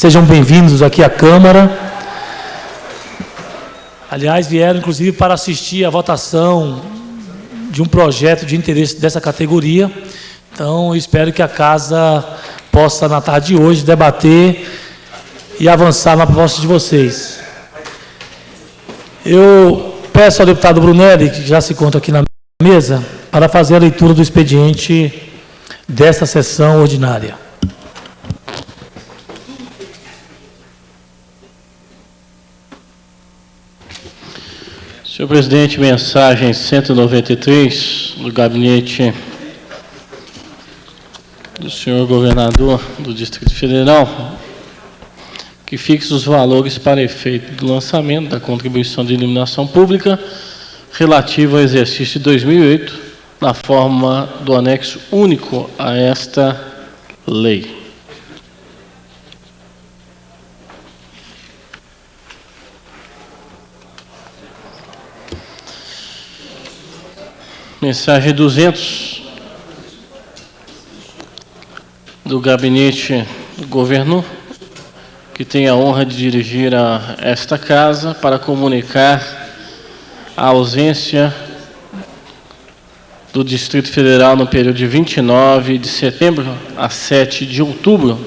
Sejam bem-vindos aqui à Câmara. Aliás, vieram inclusive para assistir à votação de um projeto de interesse dessa categoria. Então, eu espero que a Casa possa, na tarde de hoje, debater e avançar na proposta de vocês. Eu peço ao deputado Brunelli, que já se encontra aqui na mesa, para fazer a leitura do expediente desta sessão ordinária. Senhor presidente, mensagem 193 do gabinete do senhor governador do Distrito Federal, que fixa os valores para efeito do lançamento da contribuição de iluminação pública relativa ao exercício de 2008, na forma do anexo único a esta lei. Mensagem 200 do gabinete do governo, que tem a honra de dirigir a esta casa para comunicar a ausência do Distrito Federal no período de 29 de setembro a 7 de outubro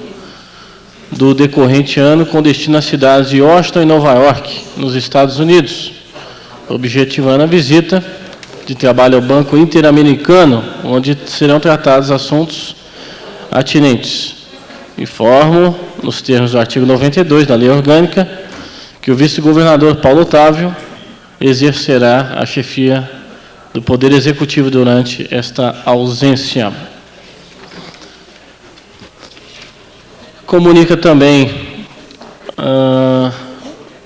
do decorrente ano, com destino às cidades de Washington e Nova York, nos Estados Unidos, objetivando a visita de trabalho ao Banco Interamericano, onde serão tratados assuntos atinentes. Informo, nos termos do artigo 92 da Lei Orgânica, que o vice-governador Paulo Otávio exercerá a chefia do Poder Executivo durante esta ausência. Comunica também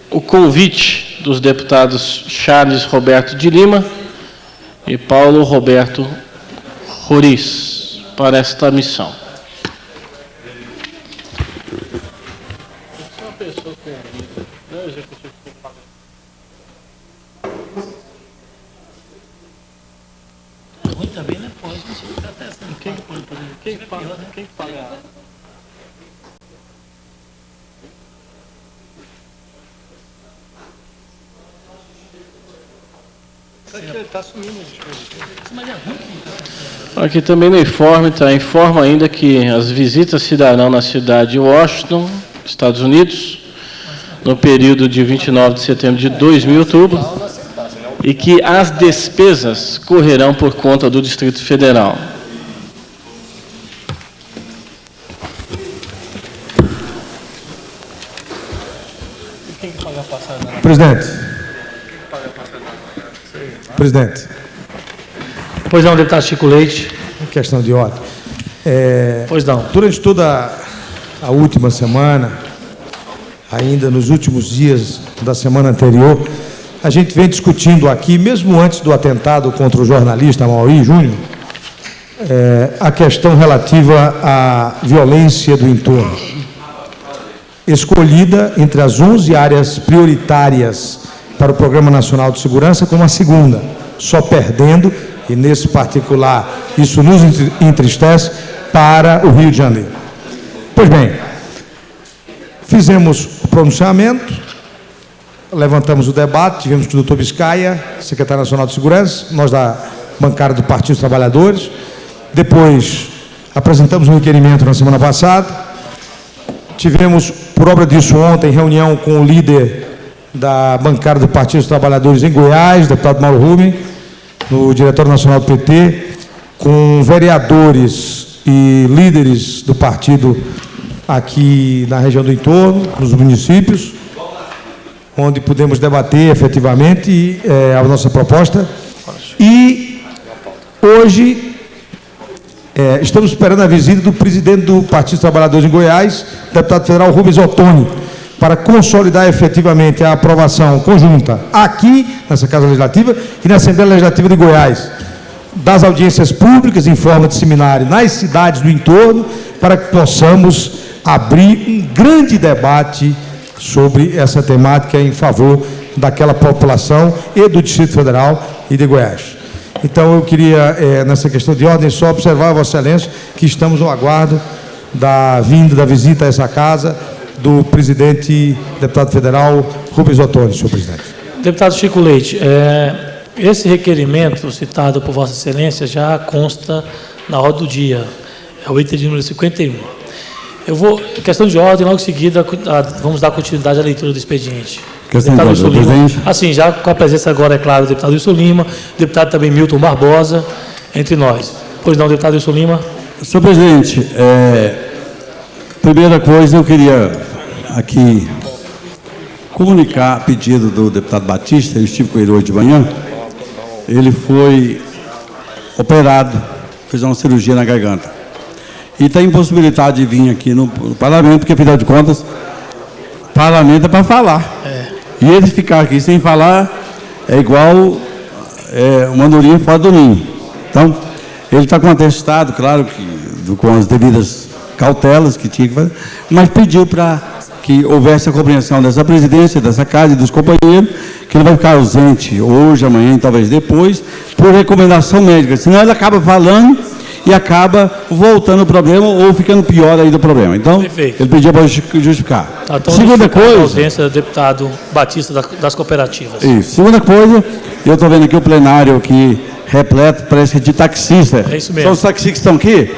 o convite dos deputados Charles Roberto de Lima e Paulo Roberto Roriz para esta missão. Ruim também, né? Pode, quem pode fazer? Quem paga? Aqui também no informe, informa ainda que as visitas se darão na cidade de Washington, Estados Unidos, no período de 29 de setembro de 2000 outubro, e que as despesas correrão por conta do Distrito Federal. Presidente. Pois não, deputado Chico Leite. Questão de ordem. Pois não. Durante toda a última semana, ainda nos últimos dias da semana anterior, a gente vem discutindo aqui, mesmo antes do atentado contra o jornalista Amaury Júnior, a questão relativa à violência do entorno, escolhida entre as 11 áreas prioritárias para o Programa Nacional de Segurança como a segunda, só perdendo, e nesse particular isso nos entristece, para o Rio de Janeiro. Pois bem, fizemos o pronunciamento, levantamos o debate, tivemos com o doutor Biscaia, secretário nacional de Segurança, nós da bancada do Partido dos Trabalhadores, depois apresentamos um requerimento na semana passada, tivemos, por obra disso ontem, reunião com o líder da bancada do Partido dos Trabalhadores em Goiás, deputado Mauro Rubem, no Diretório Nacional do PT, com vereadores e líderes do partido aqui na região do entorno, nos municípios, onde pudemos debater efetivamente a nossa proposta. E hoje estamos esperando a visita do presidente do Partido dos Trabalhadores em Goiás, deputado federal Rubens Ottoni, para consolidar efetivamente a aprovação conjunta aqui, nessa Casa Legislativa, e na Assembleia Legislativa de Goiás, das audiências públicas em forma de seminário nas cidades do entorno, para que possamos abrir um grande debate sobre essa temática em favor daquela população e do Distrito Federal e de Goiás. Então, eu queria, nessa questão de ordem, só observar, Vossa Excelência, que estamos no aguardo da vinda, da visita a essa casa, do presidente, deputado federal Rubens Ottoni, senhor presidente. Deputado Chico Leite, esse requerimento citado por Vossa Excelência já consta na ordem do dia, é o item de número 51. Questão de ordem, logo em seguida, vamos dar continuidade à leitura do expediente. Questão de ordem, presidente. Assim, já com a presença agora, é claro, do deputado Wilson Lima, deputado também Milton Barbosa, entre nós. Pois não, deputado Wilson Lima. Senhor presidente, primeira coisa, eu queria aqui comunicar a pedido do deputado Batista. Eu estive com ele hoje de manhã. Ele foi operado, fez uma cirurgia na garganta. E está impossibilitado de vir aqui no parlamento, porque, afinal de contas, o parlamento é para falar. E ele ficar aqui sem falar é igual uma andorinha fora do ninho. Então, ele está com atestado, claro, com as devidas cautelas que tinha que fazer, mas pediu para que houvesse a compreensão dessa presidência, dessa casa e dos companheiros, que ele vai ficar ausente hoje, amanhã e talvez depois, por recomendação médica. Senão ele acaba falando e acaba voltando o problema ou ficando pior aí do problema. Então, perfeito. Ele pediu para justificar. Então, segunda coisa... A ausência do deputado Batista das cooperativas. Isso. Segunda coisa, eu estou vendo aqui o plenário aqui repleto, parece que é de taxista. É isso mesmo. São os taxistas que estão aqui?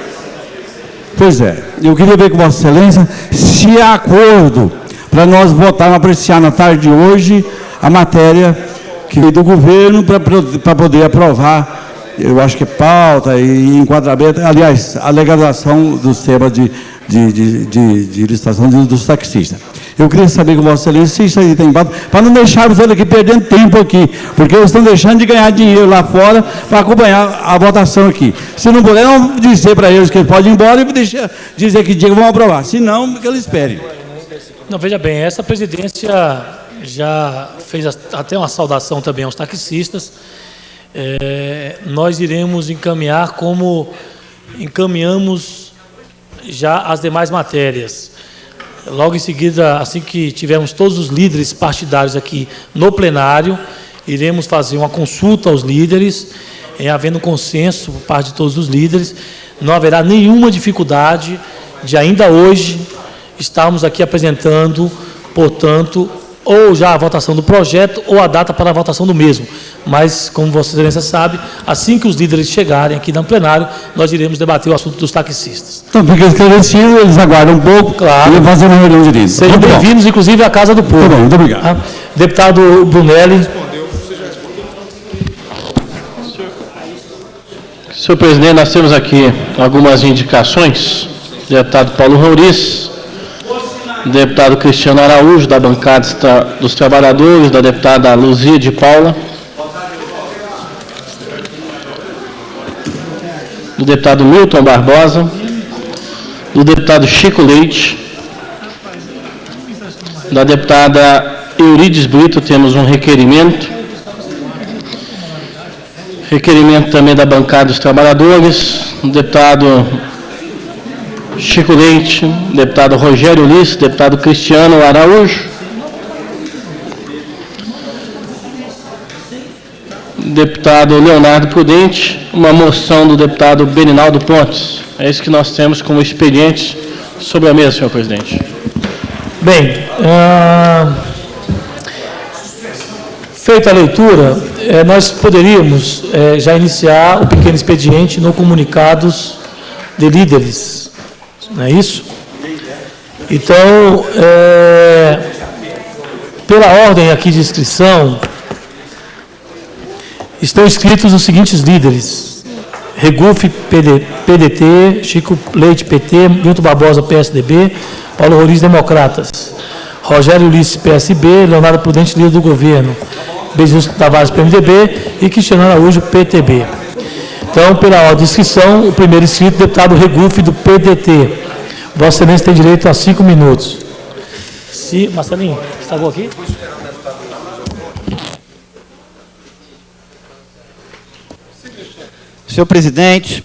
Pois é. Eu queria ver com Vossa Excelência se há acordo para nós votarmos, apreciar na tarde de hoje a matéria que veio do governo para poder aprovar, eu acho que pauta e enquadramento, aliás, a legalização dos temas de licitação dos taxistas. Eu queria saber com Vossa Excelência se isso aí tem pauta, para não deixarmos eles aqui perdendo tempo aqui, porque eles estão deixando de ganhar dinheiro lá fora para acompanhar a votação aqui. Se não puder, não dizer para eles que eles podem ir embora e deixar dizer que dia vão aprovar, senão que eles esperem. Não, veja bem, essa presidência já fez até uma saudação também aos taxistas. Nós iremos encaminhar como encaminhamos já as demais matérias. Logo em seguida, assim que tivermos todos os líderes partidários aqui no plenário, iremos fazer uma consulta aos líderes, havendo consenso por parte de todos os líderes. Não haverá nenhuma dificuldade de ainda hoje estarmos aqui apresentando, portanto, ou já a votação do projeto ou a data para a votação do mesmo. Mas, como Vossa Excelência sabe, assim que os líderes chegarem aqui no plenário, nós iremos debater o assunto dos taxistas. Então, fica esclarecido, eles aguardam um pouco, claro, e fazer uma reunião de líderes. Sejam bem-vindos, inclusive, à Casa do Povo. Muito bom, muito obrigado. Deputado Brunelli. Senhor presidente, nós temos aqui algumas indicações. Deputado Paulo Roriz, deputado Cristiano Araújo, da bancada dos trabalhadores, da deputada Luzia de Paula, do deputado Milton Barbosa, do deputado Chico Leite, da deputada Eurides Brito, temos um requerimento também da bancada dos trabalhadores, do deputado Chico Leite, deputado Rogério Ulisses, deputado Cristiano Araújo, deputado Leonardo Prudente, uma moção do deputado Berinaldo Pontes. É isso que nós temos como expediente sobre a mesa, senhor presidente. Bem, feita a leitura, nós poderíamos já iniciar o pequeno expediente no comunicados de líderes. Não é isso? Então, pela ordem aqui de inscrição, estão inscritos os seguintes líderes: Regufe, PDT, Chico Leite, PT, Milton Barbosa, PSDB, Paulo Roriz, Democratas, Rogério Ulisses, PSB, Leonardo Prudente, líder do governo, Benjamin Tavares, PMDB e Cristiano Araújo, PTB. Então, pela ordem de inscrição, o primeiro inscrito, deputado Regufe, do PDT. Vossa Excelência tem direito a 5 minutos. Marcelinho, está bom aqui? Senhor presidente,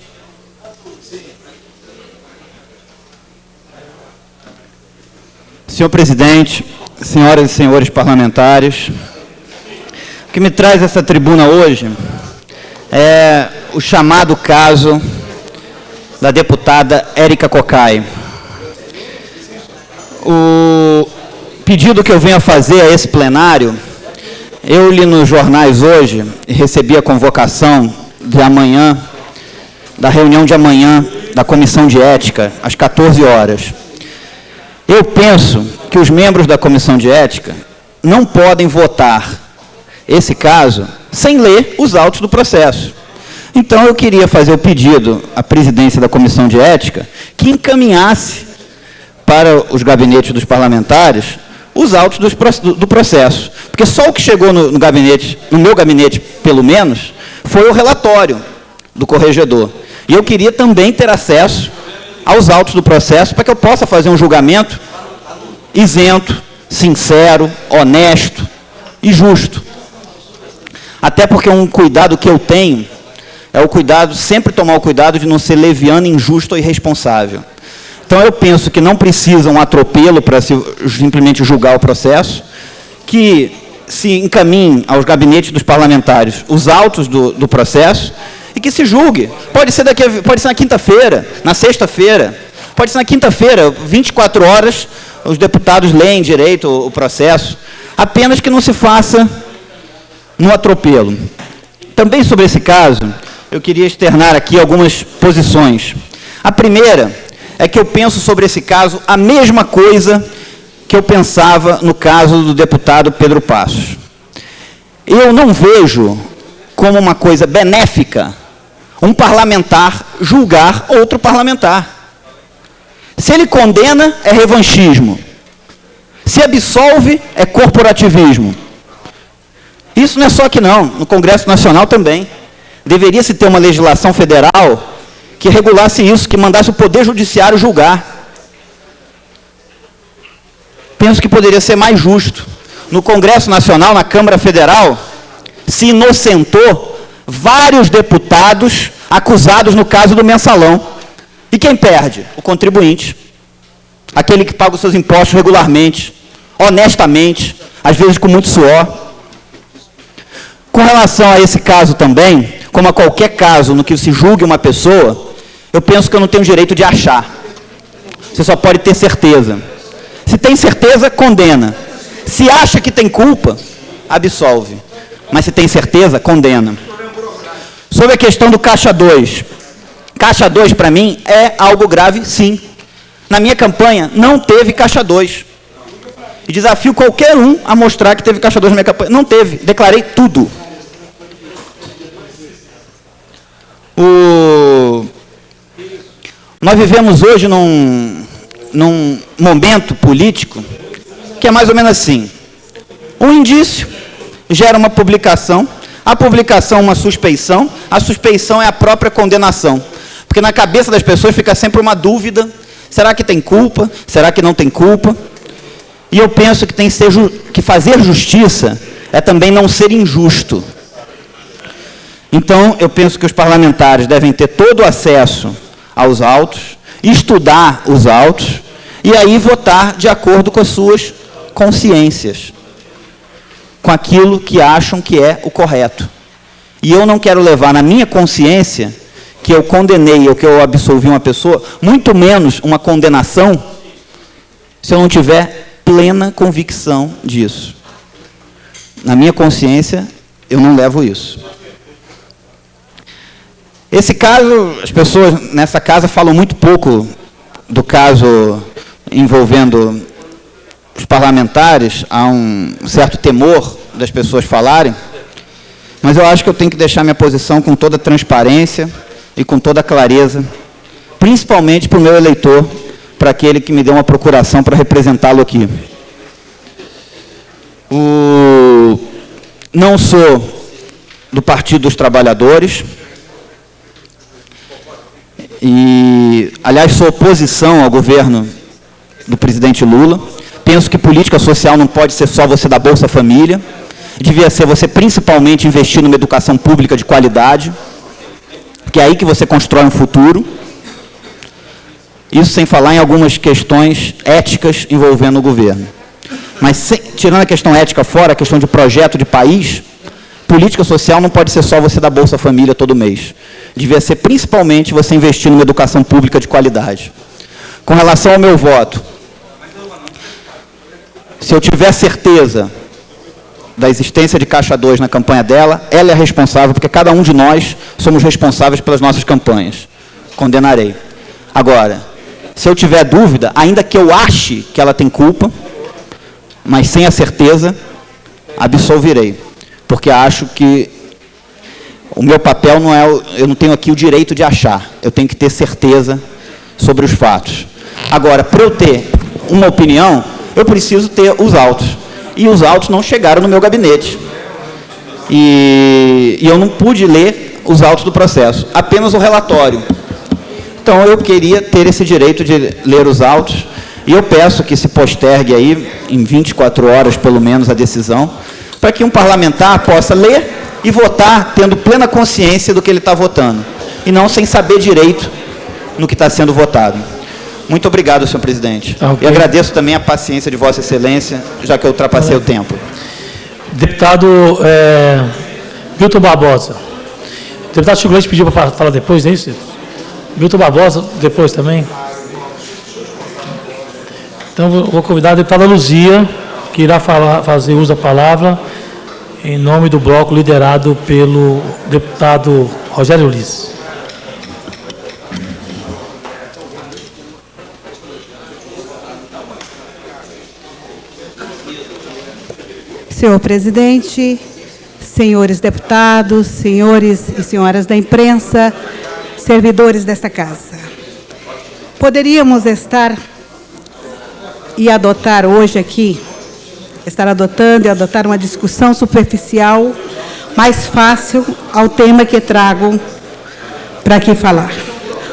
senhoras e senhores parlamentares, o que me traz essa tribuna hoje é o chamado caso da deputada Érica Cocai. O pedido que eu venho a fazer a esse plenário, eu li nos jornais hoje e recebi a convocação de amanhã, da reunião de amanhã da Comissão de Ética, às 14 horas. Eu penso que os membros da Comissão de Ética não podem votar esse caso sem ler os autos do processo. Então, eu queria fazer o pedido à presidência da Comissão de Ética que encaminhasse para os gabinetes dos parlamentares os autos do processo. Porque só o que chegou no meu gabinete, pelo menos, foi o relatório do corregedor. E eu queria também ter acesso aos autos do processo para que eu possa fazer um julgamento isento, sincero, honesto e justo. Até porque um cuidado que eu tenho é o cuidado, sempre tomar o cuidado de não ser leviano, injusto ou irresponsável. Então, eu penso que não precisa um atropelo para simplesmente julgar o processo, que se encaminhe aos gabinetes dos parlamentares os autos do processo e que se julgue. Pode ser na quinta-feira, na sexta-feira, pode ser na quinta-feira, 24 horas, os deputados leem direito o processo, apenas que não se faça no atropelo. Também sobre esse caso, eu queria externar aqui algumas posições. A primeira é que eu penso sobre esse caso a mesma coisa que eu pensava no caso do deputado Pedro Passos. Eu não vejo como uma coisa benéfica um parlamentar julgar outro parlamentar. Se ele condena, é revanchismo. Se absolve, é corporativismo. Isso não é só aqui não, no Congresso Nacional também. Deveria-se ter uma legislação federal que regulasse isso, que mandasse o Poder Judiciário julgar. Penso que poderia ser mais justo. No Congresso Nacional, na Câmara Federal, se inocentou vários deputados acusados no caso do mensalão. E quem perde? O contribuinte. Aquele que paga os seus impostos regularmente, honestamente, às vezes com muito suor. Com relação a esse caso também, como a qualquer caso no que se julgue uma pessoa, eu penso que eu não tenho direito de achar. Você só pode ter certeza. Se tem certeza, condena. Se acha que tem culpa, absolve. Mas se tem certeza, condena. Sobre a questão do Caixa 2. Caixa 2, para mim, é algo grave, sim. Na minha campanha, não teve Caixa 2. E desafio qualquer um a mostrar que teve Caixa 2 na minha campanha. Não teve. Declarei tudo. Nós vivemos hoje num momento político que é mais ou menos assim. Um indício gera uma publicação, a publicação uma suspeição, a suspeição é a própria condenação. Porque na cabeça das pessoas fica sempre uma dúvida, será que tem culpa? Será que não tem culpa? E eu penso que, que fazer justiça é também não ser injusto. Então, eu penso que os parlamentares devem ter todo o acesso aos autos, estudar os autos, e aí votar de acordo com as suas consciências, com aquilo que acham que é o correto. E eu não quero levar na minha consciência que eu condenei ou que eu absolvi uma pessoa, muito menos uma condenação, se eu não tiver plena convicção disso. Na minha consciência, eu não levo isso. Esse caso, as pessoas nessa casa falam muito pouco do caso envolvendo os parlamentares, há um certo temor das pessoas falarem, mas eu acho que eu tenho que deixar minha posição com toda transparência e com toda clareza, principalmente para o meu eleitor, para aquele que me deu uma procuração para representá-lo aqui. Não sou do Partido dos Trabalhadores, e, aliás, sou oposição ao governo do presidente Lula. Penso que política social não pode ser só você dar Bolsa Família. Devia ser você principalmente investir numa educação pública de qualidade, porque é aí que você constrói um futuro. Isso sem falar em algumas questões éticas envolvendo o governo. Mas, tirando a questão ética fora, a questão de projeto de país, política social não pode ser só você dar Bolsa Família todo mês. Devia ser principalmente você investir numa educação pública de qualidade. Com relação ao meu voto, Se eu tiver certeza da existência de Caixa 2 na campanha dela, ela é responsável, porque cada um de nós somos responsáveis pelas nossas campanhas. Condenarei. Agora, se eu tiver dúvida, ainda que eu ache que ela tem culpa, mas sem a certeza, absolverei. Porque acho que o meu papel não é... Eu não tenho aqui o direito de achar. Eu tenho que ter certeza sobre os fatos. Agora, para eu ter uma opinião, eu preciso ter os autos. E os autos não chegaram no meu gabinete. E eu não pude ler os autos do processo, apenas o relatório. Então, eu queria ter esse direito de ler os autos, e eu peço que se postergue aí, em 24 horas, pelo menos, a decisão, para que um parlamentar possa ler e votar tendo plena consciência do que ele está votando, e não sem saber direito no que está sendo votado. Muito obrigado, senhor presidente. Okay. E agradeço também a paciência de Vossa Excelência, já que eu ultrapassei o tempo. Deputado Milton Barbosa. O deputado Chico Leite pediu para falar depois, é isso? Milton Barbosa, depois também. Então, vou convidar a deputada Luzia, que irá fazer uso da palavra em nome do bloco liderado pelo deputado Rogério Ulisses. Senhor presidente, senhores deputados, senhores e senhoras da imprensa, servidores desta casa. Poderíamos estar e adotar hoje aqui, adotar uma discussão superficial, mais fácil ao tema que trago para aqui falar.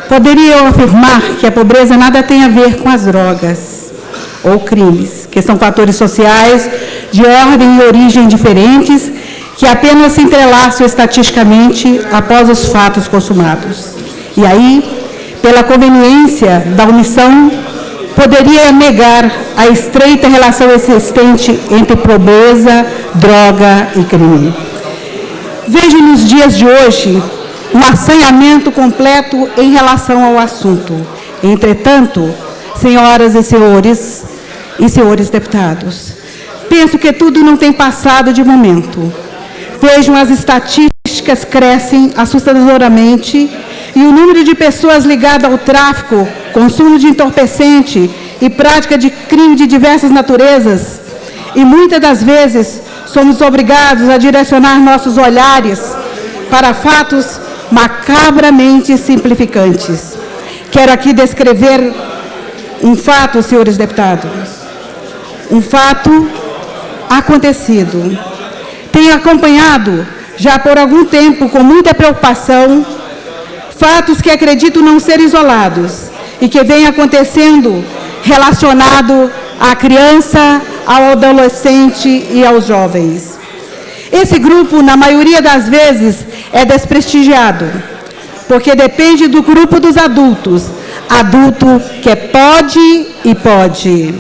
Poderia eu afirmar que a pobreza nada tem a ver com as drogas ou crimes, que são fatores sociais de ordem e origem diferentes, que apenas se entrelaçam estatisticamente após os fatos consumados. E aí, pela conveniência da omissão, poderia negar a estreita relação existente entre pobreza, droga e crime. Vejo nos dias de hoje um assanhamento completo em relação ao assunto. Entretanto, senhoras e senhores deputados, penso que tudo não tem passado de momento. Vejam, as estatísticas crescem assustadoramente e o número de pessoas ligadas ao tráfico, consumo de entorpecente e prática de crime de diversas naturezas. E muitas das vezes somos obrigados a direcionar nossos olhares para fatos macabramente simplificantes. Quero aqui descrever um fato, senhores deputados. Um fato acontecido. Tenho acompanhado, já por algum tempo, com muita preocupação, fatos que acredito não ser isolados e que vêm acontecendo relacionado à criança, ao adolescente e aos jovens. Esse grupo, na maioria das vezes, é desprestigiado, porque depende do grupo dos adultos, adulto que pode e pode.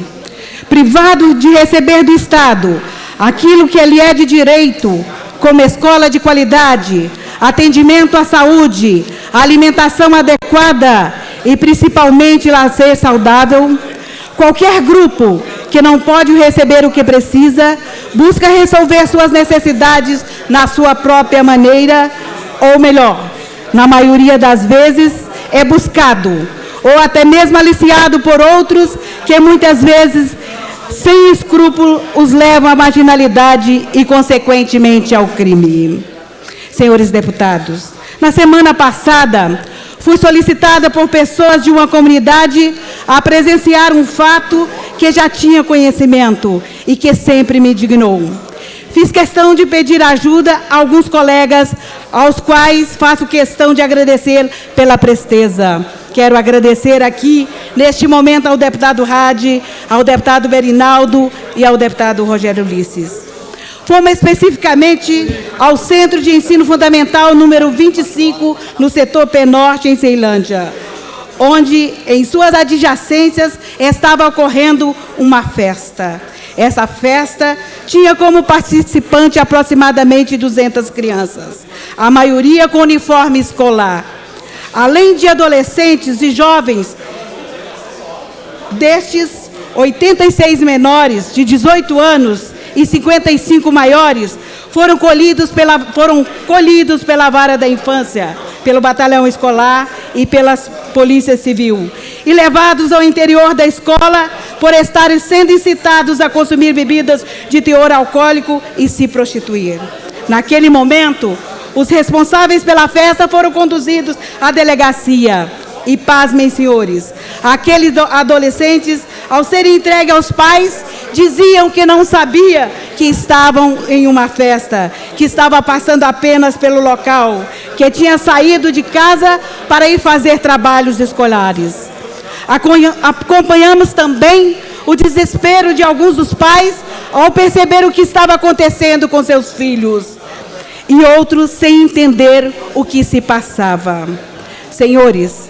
Privado de receber do Estado aquilo que lhe é de direito, como escola de qualidade, atendimento à saúde, alimentação adequada e, principalmente, lazer saudável, qualquer grupo que não pode receber o que precisa, busca resolver suas necessidades na sua própria maneira, ou melhor, na maioria das vezes, é buscado, ou até mesmo aliciado por outros que muitas vezes, sem escrúpulo, os levam à marginalidade e, consequentemente, ao crime. Senhores deputados, na semana passada, fui solicitada por pessoas de uma comunidade a presenciar um fato que já tinha conhecimento e que sempre me indignou. Fiz questão de pedir ajuda a alguns colegas, aos quais faço questão de agradecer pela presteza. Quero agradecer aqui, neste momento, ao deputado Hadi, ao deputado Berinaldo e ao deputado Rogério Ulisses. Fomos especificamente ao Centro de Ensino Fundamental número 25, no setor P-Norte, em Ceilândia, onde, em suas adjacências, estava ocorrendo uma festa. Essa festa tinha como participante aproximadamente 200 crianças, a maioria com uniforme escolar. Além de adolescentes e jovens, destes, 86 menores de 18 anos e 55 maiores foram colhidos pela Vara da Infância, pelo Batalhão Escolar e pela Polícia Civil, e levados ao interior da escola por estarem sendo incitados a consumir bebidas de teor alcoólico e se prostituir. Naquele momento, os responsáveis pela festa foram conduzidos à delegacia. E pasmem, senhores, aqueles adolescentes, ao serem entregues aos pais, diziam que não sabia que estavam em uma festa, que estava passando apenas pelo local, que tinha saído de casa para ir fazer trabalhos escolares. Acompanhamos também o desespero de alguns dos pais ao perceber o que estava acontecendo com seus filhos, e outros sem entender o que se passava. Senhores,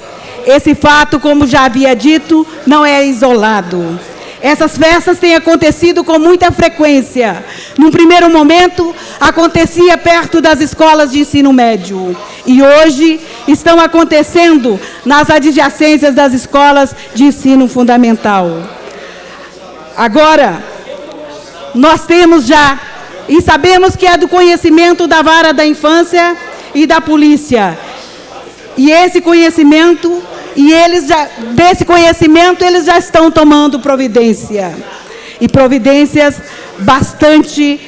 esse fato, como já havia dito, não é isolado. Essas festas têm acontecido com muita frequência. Num primeiro momento, acontecia perto das escolas de ensino médio. E hoje estão acontecendo nas adjacências das escolas de ensino fundamental. Agora, nós temos já, e sabemos que é do conhecimento da Vara da Infância e da Polícia. E esse conhecimento... desse conhecimento, eles já estão tomando providência. E providências bastante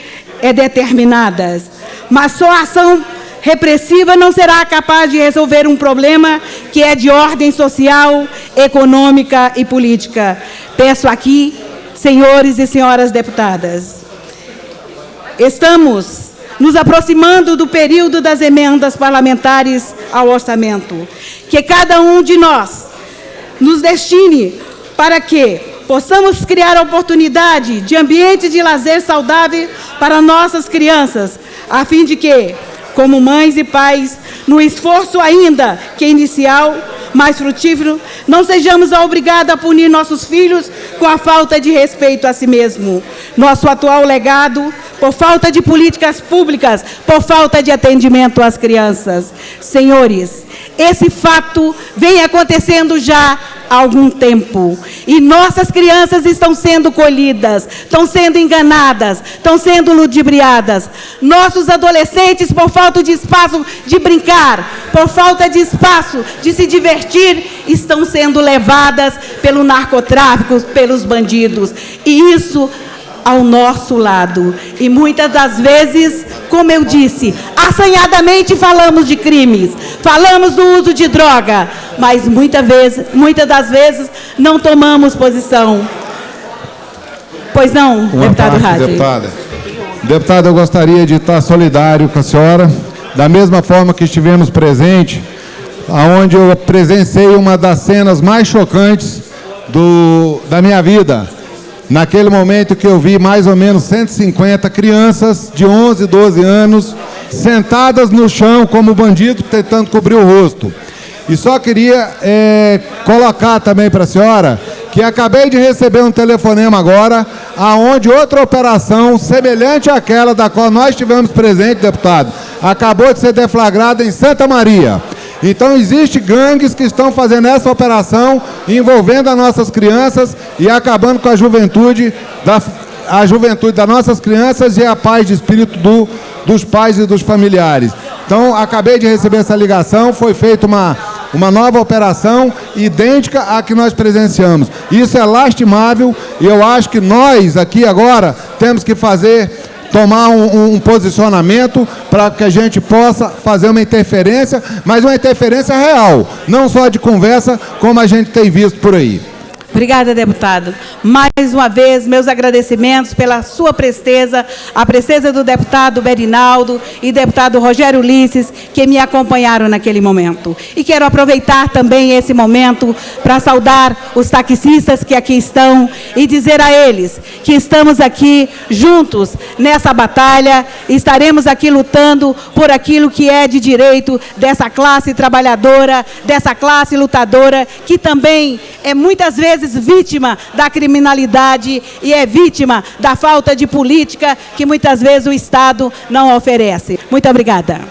determinadas. Mas só a ação repressiva não será capaz de resolver um problema que é de ordem social, econômica e política. Peço aqui, senhores e senhoras deputadas, estamos nos aproximando do período das emendas parlamentares ao orçamento. Que cada um de nós nos destine para que possamos criar oportunidade de ambiente de lazer saudável para nossas crianças, a fim de que, como mães e pais, no esforço ainda que inicial, mais frutífero, não sejamos obrigados a punir nossos filhos com a falta de respeito a si mesmo. Nosso atual legado, por falta de políticas públicas, por falta de atendimento às crianças. Senhores, esse fato vem acontecendo já há algum tempo. E nossas crianças estão sendo colhidas, estão sendo enganadas, estão sendo ludibriadas. Nossos adolescentes, por falta de espaço de brincar, por falta de espaço de se divertir, estão sendo levadas pelo narcotráfico, pelos bandidos. E isso ao nosso lado. E muitas das vezes, como eu disse, assanhadamente falamos de crimes, falamos do uso de droga, mas muitas das vezes não tomamos posição. Pois não, deputado Rade? Deputada, eu gostaria de estar solidário com a senhora, da mesma forma que estivemos presentes, onde eu presenciei uma das cenas mais chocantes da minha vida. Naquele momento que eu vi mais ou menos 150 crianças de 11, 12 anos, sentadas no chão como bandido, tentando cobrir o rosto. E só queria colocar também para a senhora que acabei de receber um telefonema agora, aonde outra operação semelhante àquela da qual nós estivemos presentes, deputado, acabou de ser deflagrada em Santa Maria. Então, existem gangues que estão fazendo essa operação, envolvendo as nossas crianças e acabando com a juventude das nossas crianças e a paz de espírito dos pais e dos familiares. Então, acabei de receber essa ligação, foi feita uma nova operação idêntica à que nós presenciamos. Isso é lastimável e eu acho que nós aqui agora temos que tomar um posicionamento para que a gente possa fazer uma interferência, mas uma interferência real, não só de conversa, como a gente tem visto por aí. Obrigada, deputado. Mais uma vez, meus agradecimentos pela sua presteza, a presteza do deputado Berinaldo e deputado Rogério Ulisses, que me acompanharam naquele momento. E quero aproveitar também esse momento para saudar os taxistas que aqui estão e dizer a eles que estamos aqui juntos nessa batalha, estaremos aqui lutando por aquilo que é de direito dessa classe trabalhadora, dessa classe lutadora, que também é muitas vezes vítima da criminalidade e é vítima da falta de política que muitas vezes o Estado não oferece. Muito obrigada.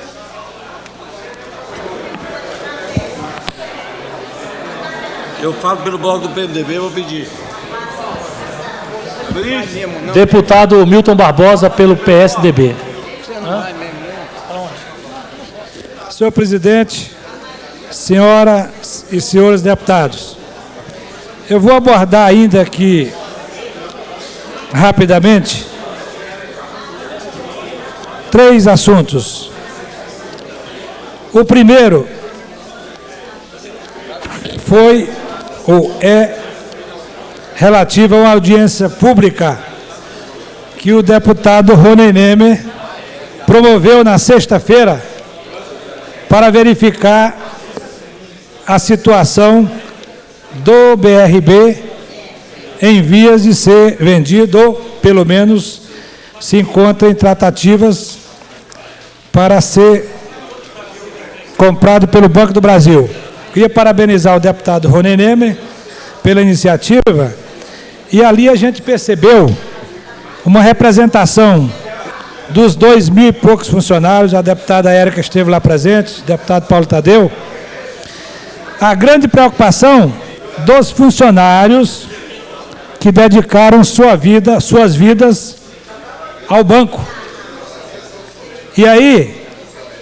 Eu falo pelo bloco do PMDB, eu vou pedir. Deputado Milton Barbosa, pelo PSDB. Senhor presidente, senhoras e senhores deputados, eu vou abordar ainda aqui, rapidamente, 3 assuntos. O primeiro foi ou é relativo a uma audiência pública que o deputado Rony Nemer promoveu na sexta-feira para verificar a situação do BRB em vias de ser vendido, ou pelo menos se encontra em tratativas para ser comprado pelo Banco do Brasil. Queria parabenizar o deputado Rony Nemer pela iniciativa, e ali a gente percebeu uma representação dos 2.000 e poucos funcionários, a deputada Érica esteve lá presente, o deputado Paulo Tadeu, a grande preocupação dos funcionários que dedicaram suas vidas ao banco. E aí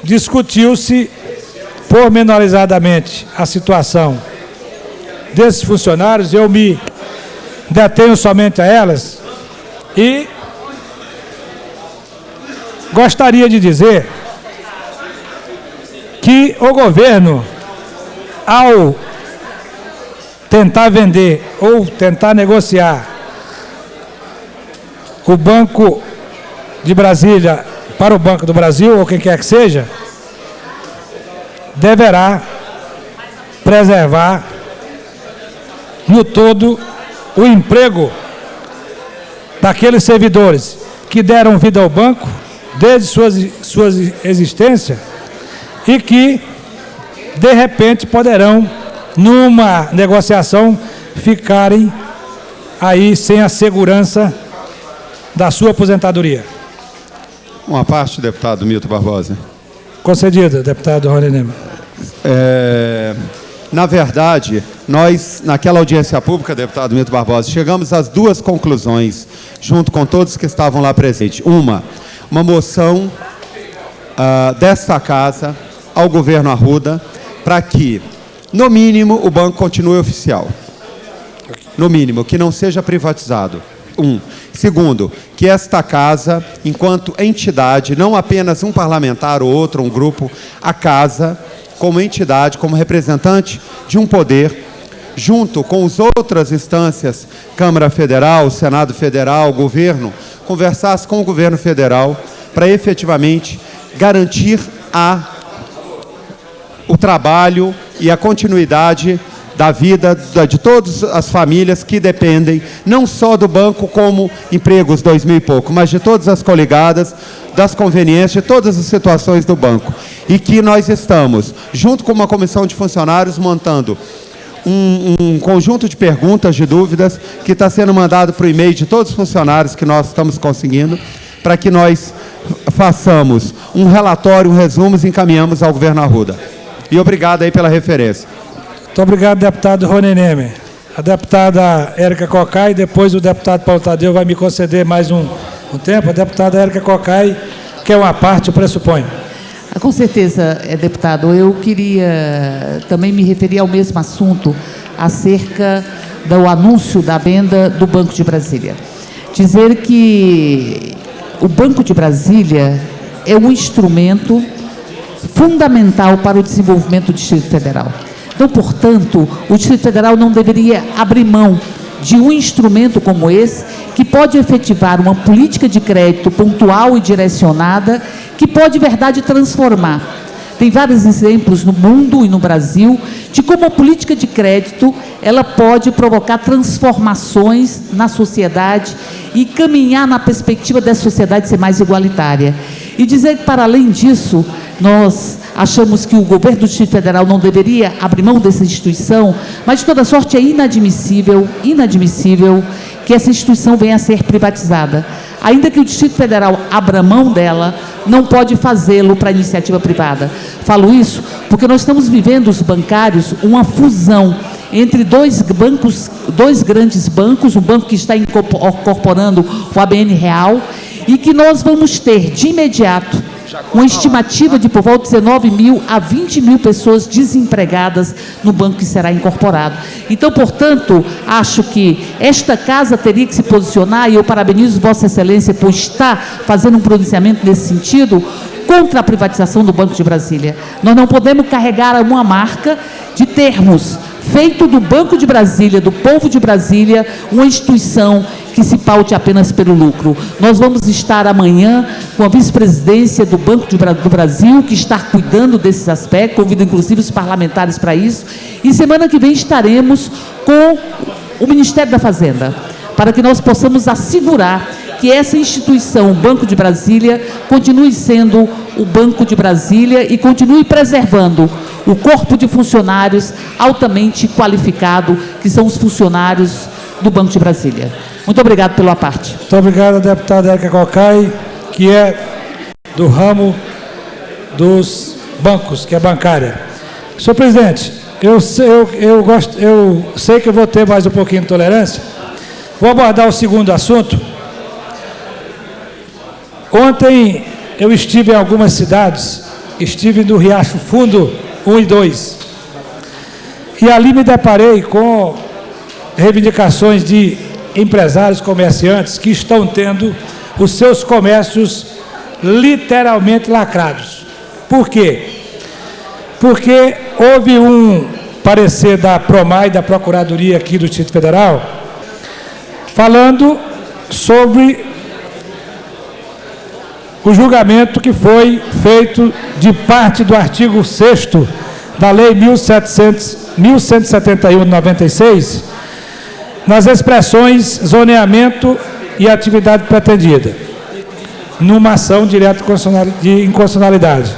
discutiu-se pormenorizadamente a situação desses funcionários, eu me detenho somente a elas, e gostaria de dizer que o governo, ao tentar vender ou tentar negociar o Banco de Brasília para o Banco do Brasil, ou quem quer que seja, deverá preservar no todo o emprego daqueles servidores que deram vida ao banco desde sua existência e que, de repente, poderão, numa negociação, ficarem aí sem a segurança da sua aposentadoria. Uma parte, deputado Milton Barbosa. Concedida, deputado Rony Nemer. Na verdade, nós, naquela audiência pública, deputado Milton Barbosa, chegamos às 2 conclusões, junto com todos que estavam lá presentes. Uma moção desta casa ao governo Arruda para que, no mínimo, o banco continue oficial. No mínimo, que não seja privatizado. Segundo, que esta casa, enquanto entidade, não apenas um parlamentar ou outro, um grupo, a casa, como entidade, como representante de um poder, junto com as outras instâncias, Câmara Federal, Senado Federal, Governo, conversasse com o Governo Federal para efetivamente garantir o trabalho e a continuidade da vida de todas as famílias que dependem, não só do banco como empregos 2.000 e pouco, mas de todas as coligadas, das conveniências, de todas as situações do banco. E que nós estamos, junto com uma comissão de funcionários, montando um conjunto de perguntas, de dúvidas, que está sendo mandado para o e-mail de todos os funcionários que nós estamos conseguindo, para que nós façamos um relatório, um resumo e encaminhamos ao governo Arruda. E obrigado aí pela referência. Muito obrigado, deputado Rony Nemer. A deputada Érica Cocai, depois o deputado Paulo Tadeu vai me conceder mais um tempo. A deputada Érica Cocai, que é uma parte, eu pressuponho. Com certeza, deputado. Eu queria também me referir ao mesmo assunto, acerca do anúncio da venda do Banco de Brasília. Dizer que o Banco de Brasília é um instrumento fundamental para o desenvolvimento do Distrito Federal. Então, portanto, o Distrito Federal não deveria abrir mão de um instrumento como esse, que pode efetivar uma política de crédito pontual e direcionada, que pode, de verdade, transformar. Tem vários exemplos no mundo e no Brasil de como a política de crédito ela pode provocar transformações na sociedade e caminhar na perspectiva dessa sociedade ser mais igualitária. E dizer que, para além disso, nós achamos que o governo do Distrito Federal não deveria abrir mão dessa instituição, mas, de toda sorte, é inadmissível que essa instituição venha a ser privatizada. Ainda que o Distrito Federal abra mão dela, não pode fazê-lo para a iniciativa privada. Falo isso porque nós estamos vivendo, os bancários, uma fusão entre dois grandes bancos, um banco que está incorporando o ABN Real, e que nós vamos ter, de imediato, uma estimativa de por volta de 19 mil a 20 mil pessoas desempregadas no banco que será incorporado. Então, portanto, acho que esta casa teria que se posicionar, e eu parabenizo Vossa Excelência por estar fazendo um pronunciamento nesse sentido, contra a privatização do Banco de Brasília. Nós não podemos carregar uma marca de termos feito do Banco de Brasília, do povo de Brasília, uma instituição que se paute apenas pelo lucro. Nós vamos estar amanhã com a vice-presidência do Banco do Brasil, que está cuidando desses aspectos, convido inclusive os parlamentares para isso, e semana que vem estaremos com o Ministério da Fazenda, para que nós possamos assegurar que essa instituição, o Banco de Brasília, continue sendo o Banco de Brasília e continue preservando o corpo de funcionários altamente qualificado, que são os funcionários do Banco de Brasília. Muito obrigado pela parte. Muito obrigado, deputada Érica Cocai, que é do ramo dos bancos, que é bancária. Senhor presidente, eu sei que eu vou ter mais um pouquinho de tolerância. Vou abordar o segundo assunto. Ontem eu estive em algumas cidades, estive no Riacho Fundo 1 e 2, e ali me deparei com reivindicações de empresários, comerciantes, que estão tendo os seus comércios literalmente lacrados. Por quê? Porque houve um parecer da PROMAI, da Procuradoria aqui do Distrito Federal, falando sobre o julgamento que foi feito de parte do artigo 6º da Lei 1171 de 96, nas expressões zoneamento e atividade pretendida, numa ação direta de inconstitucionalidade.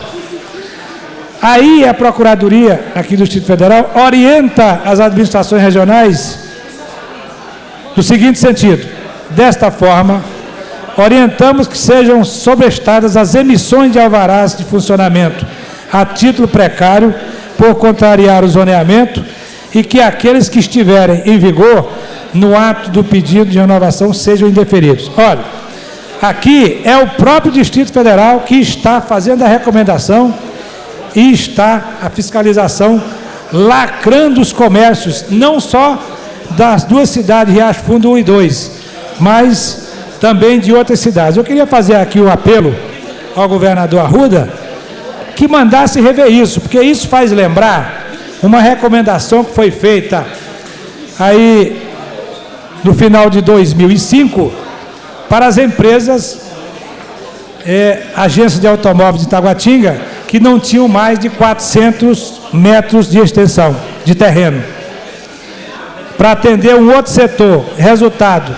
Aí a Procuradoria aqui do Distrito Federal orienta as administrações regionais no seguinte sentido: desta forma, orientamos que sejam sobrestadas as emissões de alvarás de funcionamento a título precário por contrariar o zoneamento, e que aqueles que estiverem em vigor no ato do pedido de renovação sejam indeferidos. Olha, aqui é o próprio Distrito Federal que está fazendo a recomendação e está a fiscalização lacrando os comércios, não só das duas cidades, Riacho Fundo 1 e 2, mas também de outras cidades. Eu queria fazer aqui um apelo ao governador Arruda que mandasse rever isso, porque isso faz lembrar uma recomendação que foi feita aí no final de 2005 para as empresas, agências de automóveis de Taguatinga, que não tinham mais de 400 metros de extensão de terreno, para atender um outro setor. Resultado,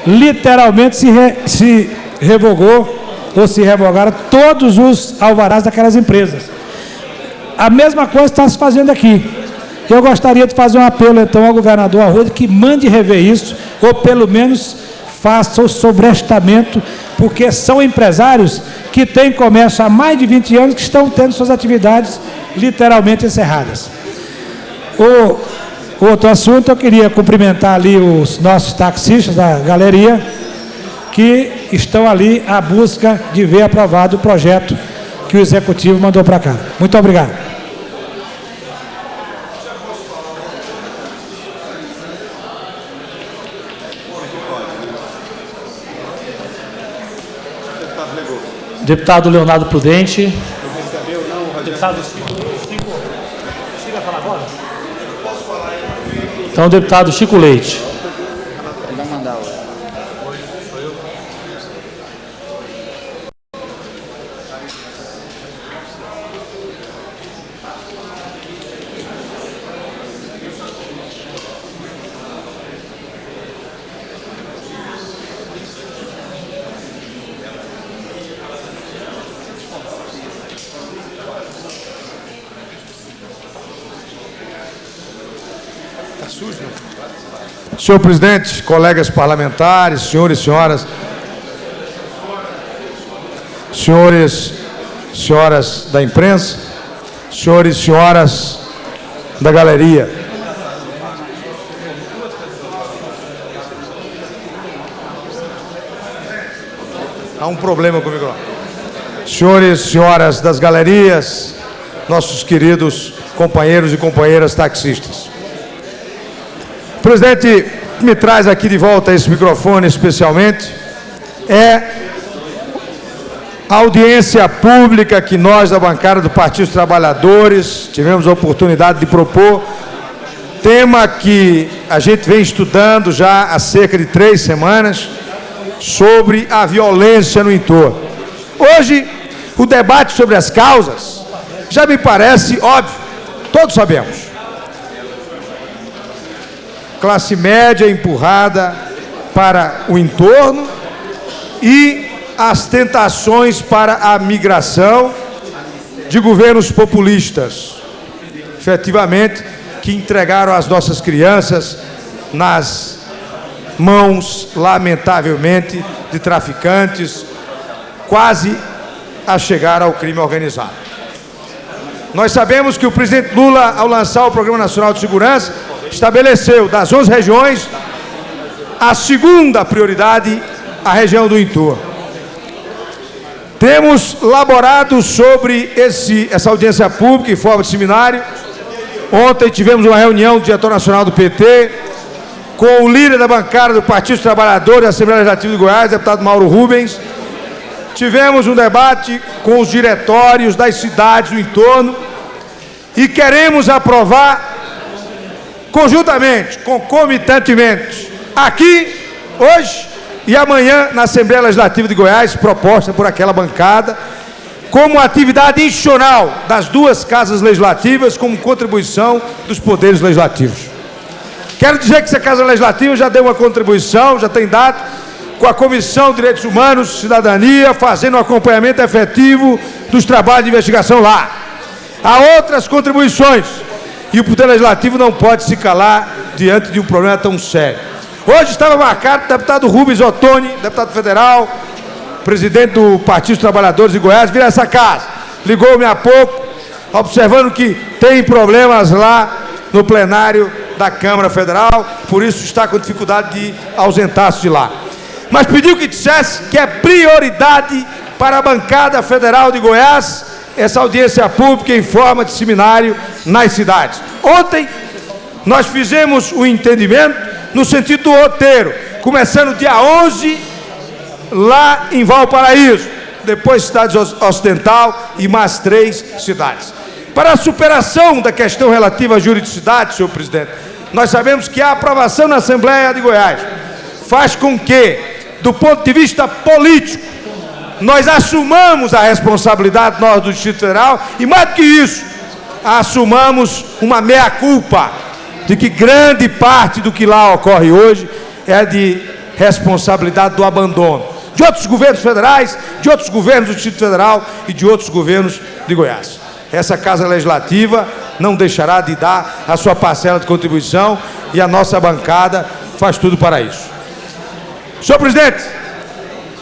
literalmente se revogou ou se revogaram todos os alvarás daquelas empresas. A mesma coisa está se fazendo aqui. Eu gostaria de fazer um apelo, então, ao governador Arruda que mande rever isso, ou pelo menos faça o sobrestamento, porque são empresários que têm comércio há mais de 20 anos, que estão tendo suas atividades literalmente encerradas. O outro assunto, eu queria cumprimentar ali os nossos taxistas da galeria, que estão ali à busca de ver aprovado o projeto que o Executivo mandou para cá. Muito obrigado. Deputado Leonardo Prudente. Deputado Chico. Chega a falar agora? Então, deputado Chico Leite. Ele vai mandar o... Senhor presidente, colegas parlamentares, senhores e senhoras, senhoras da imprensa, senhores e senhoras da galeria, Há um problema com o microfone. Senhores e senhoras das galerias, nossos queridos companheiros e companheiras taxistas. O presidente me traz aqui de volta esse microfone especialmente é a audiência pública que nós da bancada do Partido dos Trabalhadores tivemos a oportunidade de propor, tema que a gente vem estudando já há cerca de 3 semanas, sobre a violência no entorno. Hoje, o debate sobre as causas já me parece óbvio, todos sabemos. Classe média empurrada para o entorno e as tentações para a migração de governos populistas, efetivamente, que entregaram as nossas crianças nas mãos, lamentavelmente, de traficantes, quase a chegar ao crime organizado. Nós sabemos que o presidente Lula, ao lançar o Programa Nacional de Segurança, estabeleceu, das 11 regiões, a segunda prioridade, a região do entorno. Temos laborado sobre essa audiência pública em forma de seminário. Ontem tivemos uma reunião do diretor nacional do PT, com o líder da bancada do Partido dos Trabalhadores da Assembleia Legislativa de Goiás, deputado Mauro Rubens. Tivemos um debate com os diretórios das cidades do entorno e queremos aprovar conjuntamente, concomitantemente, aqui, hoje e amanhã, na Assembleia Legislativa de Goiás, proposta por aquela bancada, como atividade institucional das 2 casas legislativas, como contribuição dos poderes legislativos. Quero dizer que essa Casa Legislativa já deu uma contribuição, já tem dado, com a Comissão de Direitos Humanos e Cidadania, fazendo um acompanhamento efetivo dos trabalhos de investigação lá. Há outras contribuições, e o Poder Legislativo não pode se calar diante de um problema tão sério. Hoje estava marcado o deputado Rubens Ottoni, deputado federal, presidente do Partido dos Trabalhadores de Goiás, vir a essa casa. Ligou-me há pouco, observando que tem problemas lá no plenário da Câmara Federal, por isso está com dificuldade de ausentar-se de lá. Mas pediu que dissesse que é prioridade para a bancada federal de Goiás essa audiência pública em forma de seminário nas cidades. Ontem nós fizemos o entendimento no sentido do roteiro, começando dia 11 lá em Valparaíso, depois cidade ocidental e mais 3 cidades. Para a superação da questão relativa à juridicidade, senhor presidente, nós sabemos que a aprovação na Assembleia de Goiás faz com que, do ponto de vista político, nós assumamos a responsabilidade nós do Distrito Federal e, mais do que isso, assumamos uma meia-culpa de que grande parte do que lá ocorre hoje é de responsabilidade do abandono de outros governos federais, de outros governos do Distrito Federal e de outros governos de Goiás. Essa Casa Legislativa não deixará de dar a sua parcela de contribuição e a nossa bancada faz tudo para isso. Senhor presidente,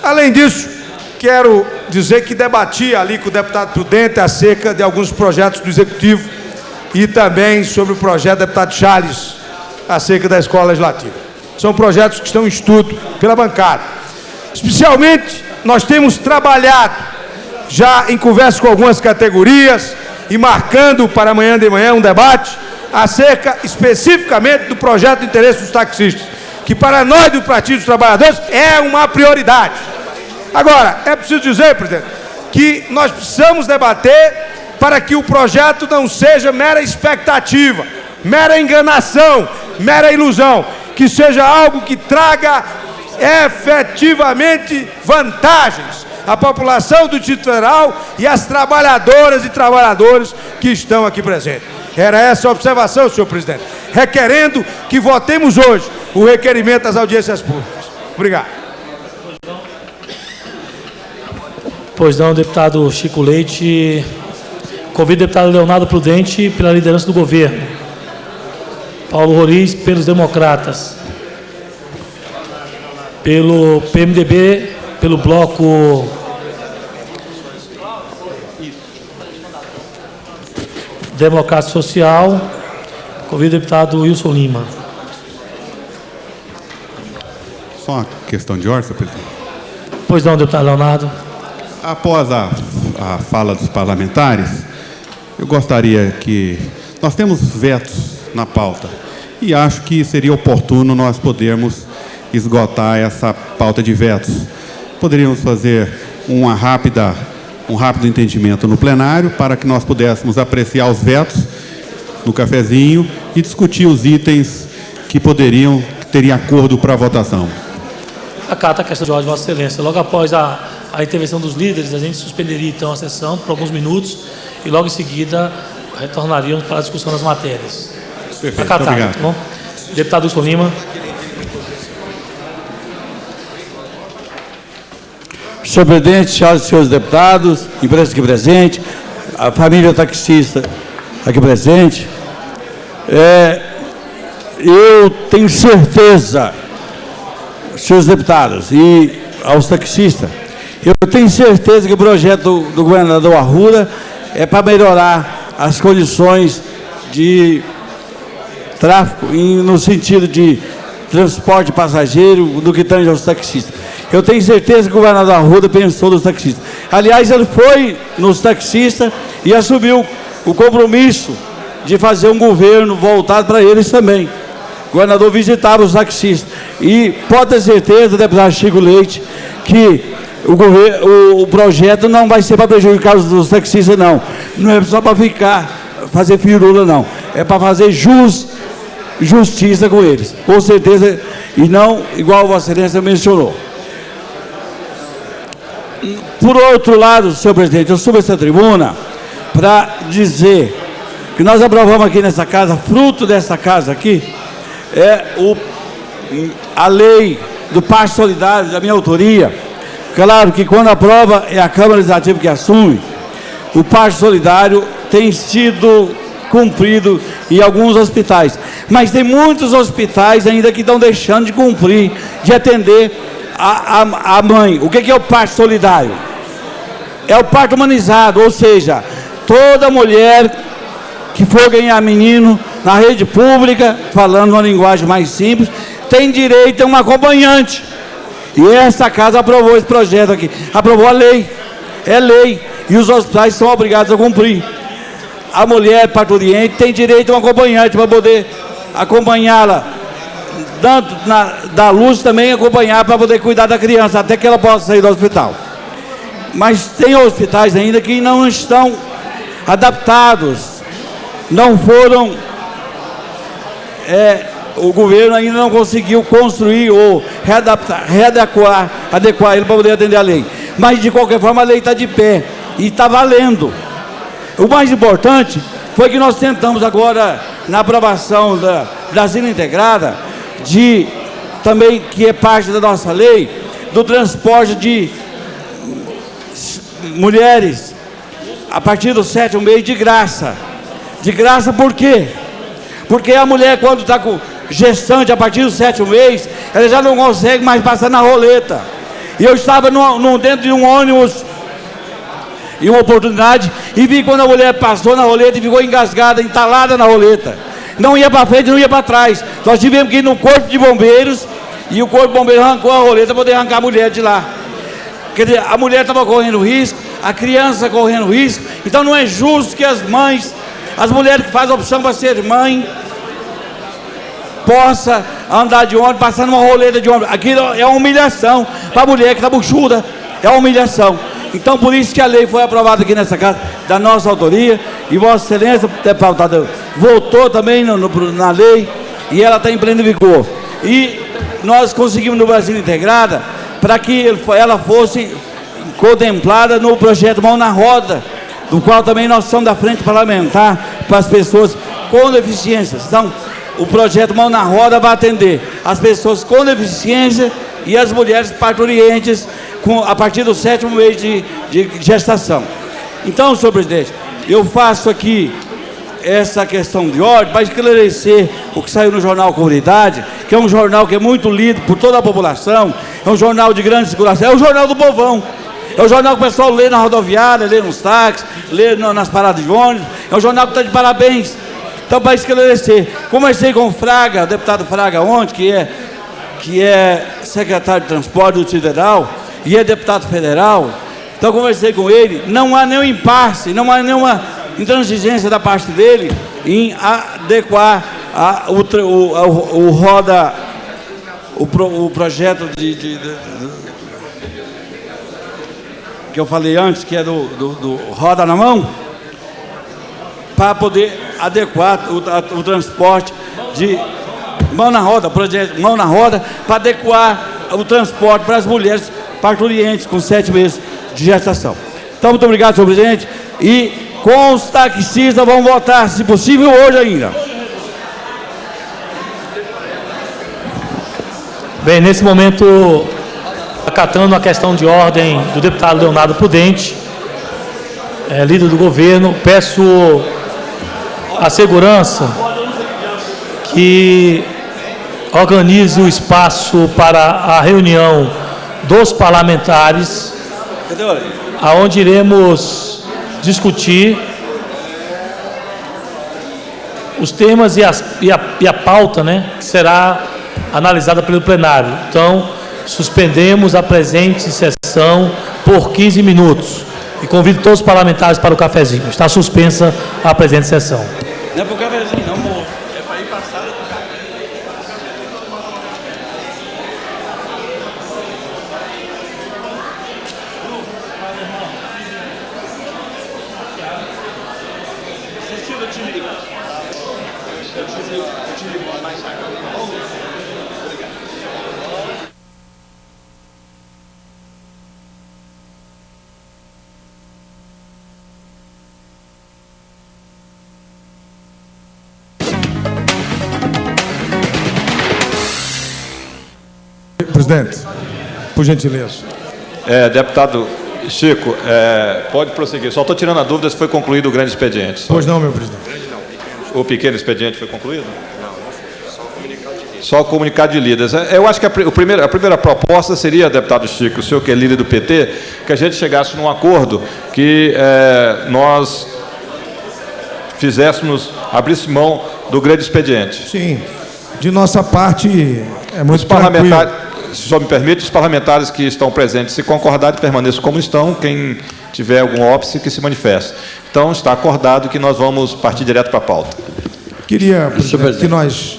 além disso, quero dizer que debati ali com o deputado Prudente acerca de alguns projetos do Executivo e também sobre o projeto do deputado Charles acerca da Escola Legislativa. São projetos que estão em estudo pela bancada. Especialmente, nós temos trabalhado já em conversa com algumas categorias e marcando para amanhã de manhã um debate acerca especificamente do projeto de interesse dos taxistas, que para nós do Partido dos Trabalhadores é uma prioridade. Agora, é preciso dizer, presidente, que nós precisamos debater para que o projeto não seja mera expectativa, mera enganação, mera ilusão, que seja algo que traga efetivamente vantagens à população do Distrito Federal e às trabalhadoras e trabalhadores que estão aqui presentes. Era essa a observação, senhor presidente, requerendo que votemos hoje o requerimento das audiências públicas. Obrigado. Pois não, deputado Chico Leite. Convido o deputado Leonardo Prudente pela liderança do governo. Paulo Roriz pelos democratas. Pelo PMDB, pelo bloco Democrata Social, convido o deputado Wilson Lima. Só uma questão de ordem, senhor presidente. Pois não, deputado Leonardo. Após a fala dos parlamentares, eu gostaria que... Nós temos vetos na pauta e acho que seria oportuno nós podermos esgotar essa pauta de vetos. Poderíamos fazer um rápido entendimento no plenário para que nós pudéssemos apreciar os vetos no cafezinho e discutir os itens que teriam acordo para a votação. Acata a questão de ordem, Vossa Excelência. Logo após a intervenção dos líderes, a gente suspenderia então a sessão por alguns minutos e logo em seguida retornaríamos para a discussão das matérias. Perfeito, Acatado, obrigado. Tá bom? Deputado Wilson Lima. Senhor presidente, senhoras e senhores deputados, imprensa aqui presente, a família taxista aqui presente, eu tenho certeza, senhores deputados e aos taxistas, eu tenho certeza que o projeto do governador Arruda é para melhorar as condições de tráfego no sentido de transporte passageiro do que tange aos taxistas. Eu tenho certeza que o governador Arruda pensou nos taxistas. Aliás, ele foi nos taxistas e assumiu o compromisso de fazer um governo voltado para eles também. O governador visitava os taxistas. E pode ter certeza, deputado Chico Leite, que o projeto não vai ser para prejudicar os taxistas, não. Não é só para fazer firula, não. É para fazer justiça com eles. Com certeza, e não igual a Vossa Excelência mencionou. Por outro lado, senhor presidente, eu subo essa tribuna para dizer que nós aprovamos aqui nessa casa, fruto dessa casa aqui, a lei do Pasto Solidário, da minha autoria. Claro que quando aprova é a Câmara Legislativa que assume. O Pasto Solidário tem sido cumprido em alguns hospitais, mas tem muitos hospitais ainda que estão deixando de cumprir, de atender a mãe. O que é o parto solidário? É o parto humanizado, ou seja, toda mulher que for ganhar menino na rede pública, falando uma linguagem mais simples, tem direito a um acompanhante. E essa casa aprovou esse projeto aqui, aprovou a lei, é lei, e os hospitais são obrigados a cumprir. A mulher parturiente tem direito a um acompanhante para poder acompanhá-la, tanto da luz também acompanhar para poder cuidar da criança, até que ela possa sair do hospital. Mas tem hospitais ainda que não estão adaptados, não foram, o governo ainda não conseguiu construir ou adequar ele para poder atender a lei. Mas, de qualquer forma, a lei está de pé e está valendo. O mais importante foi que nós tentamos agora, na aprovação da Brasília Integrada, também, que é parte da nossa lei, do transporte de mulheres a partir do 7º mês de graça. De graça por quê? Porque a mulher, quando está com gestante a partir do 7º mês, ela já não consegue mais passar na roleta. E eu estava dentro de um ônibus em uma oportunidade e vi quando a mulher passou na roleta e ficou engasgada, entalada na roleta. Não ia para frente, não ia para trás. Nós tivemos que ir no corpo de bombeiros e o corpo de bombeiros arrancou a roleta para poder arrancar a mulher de lá. Quer dizer, a mulher estava correndo risco, a criança correndo risco. Então não é justo que as mães, as mulheres que fazem a opção para ser mãe, possa andar de ônibus, passar numa roleta de ônibus. Aquilo é uma humilhação para a mulher que está buchuda, é uma humilhação. Então, por isso que a lei foi aprovada aqui nessa casa, da nossa autoria, e Vossa Excelência, deputado, votou também na lei, e ela está em pleno vigor. E nós conseguimos no Brasil Integrada, para que ela fosse contemplada no projeto Mão na Roda, do qual também nós somos da frente parlamentar para as pessoas com deficiências. Então, o projeto Mão na Roda vai atender as pessoas com deficiência e as mulheres parturientes a partir do 7º mês de gestação. Então, senhor presidente, eu faço aqui essa questão de ordem para esclarecer o que saiu no jornal Comunidade, que é um jornal que é muito lido por toda a população, é um jornal de grande circulação, é o jornal do povão, é o jornal que o pessoal lê na rodoviária, lê nos táxis, lê nas paradas de ônibus, é um jornal que está de parabéns. Então, para esclarecer, conversei com o Fraga, o deputado Fraga ontem, que é secretário de Transporte do Federal, e é deputado federal, então conversei com ele, não há nenhum impasse, não há nenhuma intransigência da parte dele em adequar o projeto que eu falei antes, que é do Roda na Mão, para poder adequar o transporte de mão na roda, projeto Mão na Roda, para adequar o transporte para as mulheres parturientes com 7 meses de gestação. Então, muito obrigado, senhor presidente, e com os taxistas vão votar, se possível, hoje ainda. Bem, nesse momento, acatando a questão de ordem do deputado Leonardo Prudente, líder do governo, peço à segurança que organize o espaço para a reunião dos parlamentares, aonde iremos discutir os temas e a pauta, né, que será analisada pelo plenário. Então, suspendemos a presente sessão por 15 minutos e convido todos os parlamentares para o cafezinho. Está suspensa a presente sessão. Não é para o cafezinho, não, amor. É para ir passar. Presidente, por gentileza. Deputado Chico, pode prosseguir. Só estou tirando a dúvida se foi concluído o grande expediente. Pois não, meu presidente. O pequeno expediente foi concluído? Só o comunicado de líderes. Eu acho que a primeira proposta seria, deputado Chico, o senhor que é líder do PT, que a gente chegasse num acordo que nós abrisse mão do grande expediente. Sim, de nossa parte é muito tranquilo. Se o senhor me permite, os parlamentares que estão presentes, se concordarem, permaneçam como estão. Quem tiver algum óbice, que se manifeste. Então, está acordado que nós vamos partir direto para a pauta. Queria, presidente, que nós,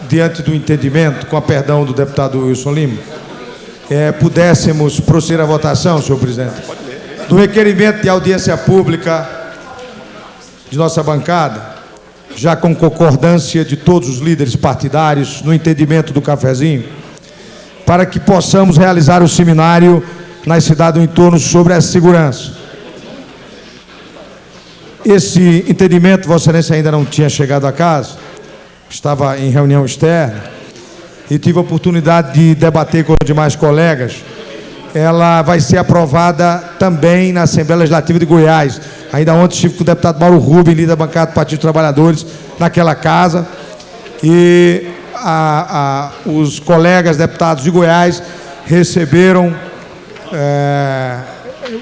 diante do entendimento, com a perdão do deputado Wilson Lima, pudéssemos proceder à votação, senhor presidente, do requerimento de audiência pública de nossa bancada, já com concordância de todos os líderes partidários, no entendimento do cafezinho, para que possamos realizar o seminário nas cidades do entorno sobre a segurança. Esse entendimento, Vossa Excelência ainda não tinha chegado a casa, estava em reunião externa, e tive a oportunidade de debater com os demais colegas. Ela vai ser aprovada também na Assembleia Legislativa de Goiás. Ainda ontem estive com o deputado Mauro Rubem, líder da bancada do Partido dos Trabalhadores, naquela casa, e os colegas deputados de Goiás receberam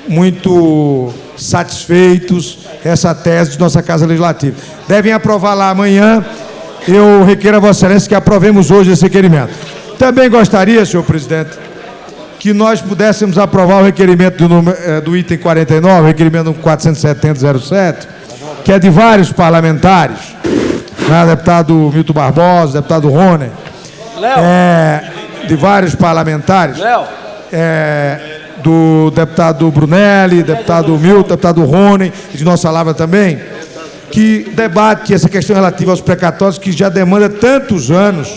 muito satisfeitos essa tese de nossa Casa Legislativa. Devem aprovar lá amanhã. Eu requeiro a Vossa Excelência que aprovemos hoje esse requerimento. Também gostaria, senhor presidente, que nós pudéssemos aprovar o requerimento do item 49, o requerimento 47007, que é de vários parlamentares, deputado Milton Barbosa, deputado Rony, de vários parlamentares, do deputado Brunelli, deputado Milton, deputado Rony, e de nossa Lavra também, que debate essa questão relativa aos precatórios, que já demanda tantos anos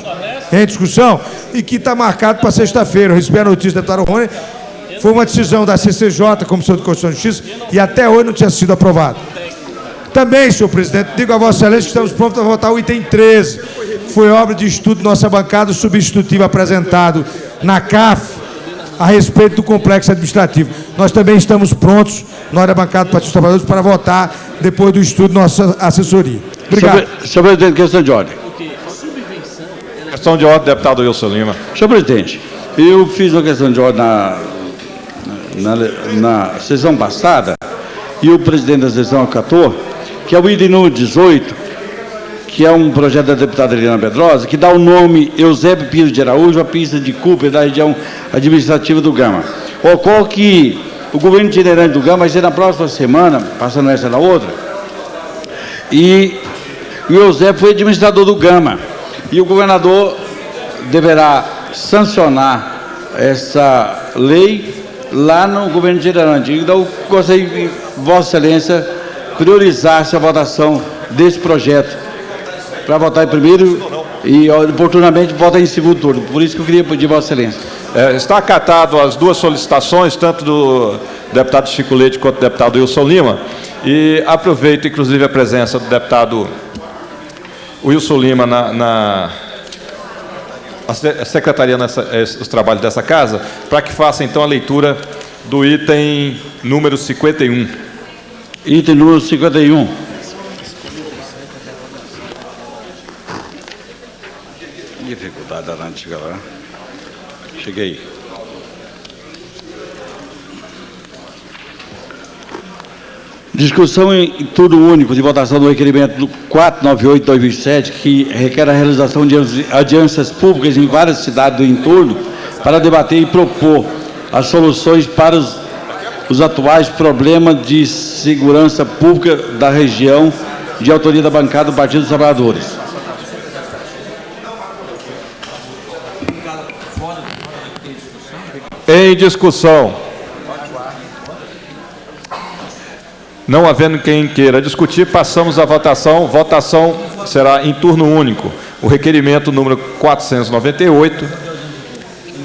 em discussão, e que está marcado para sexta-feira. Eu recebi a notícia do deputado Rony, foi uma decisão da CCJ, Comissão de Constituição e Justiça, e até hoje não tinha sido aprovado. Também, senhor presidente, digo a Vossa Excelência que estamos prontos a votar o item 13. Foi obra de estudo de nossa bancada, o substitutivo apresentado na CAF a respeito do complexo administrativo. Nós também estamos prontos, nós da bancada do Partido dos Trabalhadores, para votar depois do estudo da nossa assessoria. Obrigado. Senhor presidente, questão de ordem. Questão de ordem, deputado Wilson Lima. Senhor presidente, eu fiz uma questão de ordem na sessão passada, e o presidente da sessão acatou, que é o item número 18, que é um projeto da deputada Eliana Pedrosa, que dá o nome Eusébio Pires de Araújo, a pista de Cooper da região administrativa do Gama. Ocorre que o governo itinerante do Gama vai ser na próxima semana, passando essa na outra, e o Eusébio foi administrador do Gama, e o governador deverá sancionar essa lei lá no governo itinerante. Então, gostaria que Vossa Excelência priorizasse a votação desse projeto, para votar em primeiro e, oportunamente, votar em segundo turno. Por isso que eu queria pedir Vossa Excelência. Está acatado as duas solicitações, tanto do deputado Chico Leite quanto do deputado Wilson Lima, e aproveito, inclusive, a presença do deputado Wilson Lima a secretaria os trabalhos dessa casa, para que faça, então, a leitura do item número 51. Item número 51. Dificuldade danada de chegar lá. Cheguei. Discussão em turno único de votação do requerimento do 498/2007, que requer a realização de audiências públicas em várias cidades do entorno para debater e propor as soluções para os atuais problemas de segurança pública da região, de autoria da bancada do Partido dos Trabalhadores. Em discussão. Não havendo quem queira discutir, passamos à votação. Votação será em turno único. O requerimento número 498,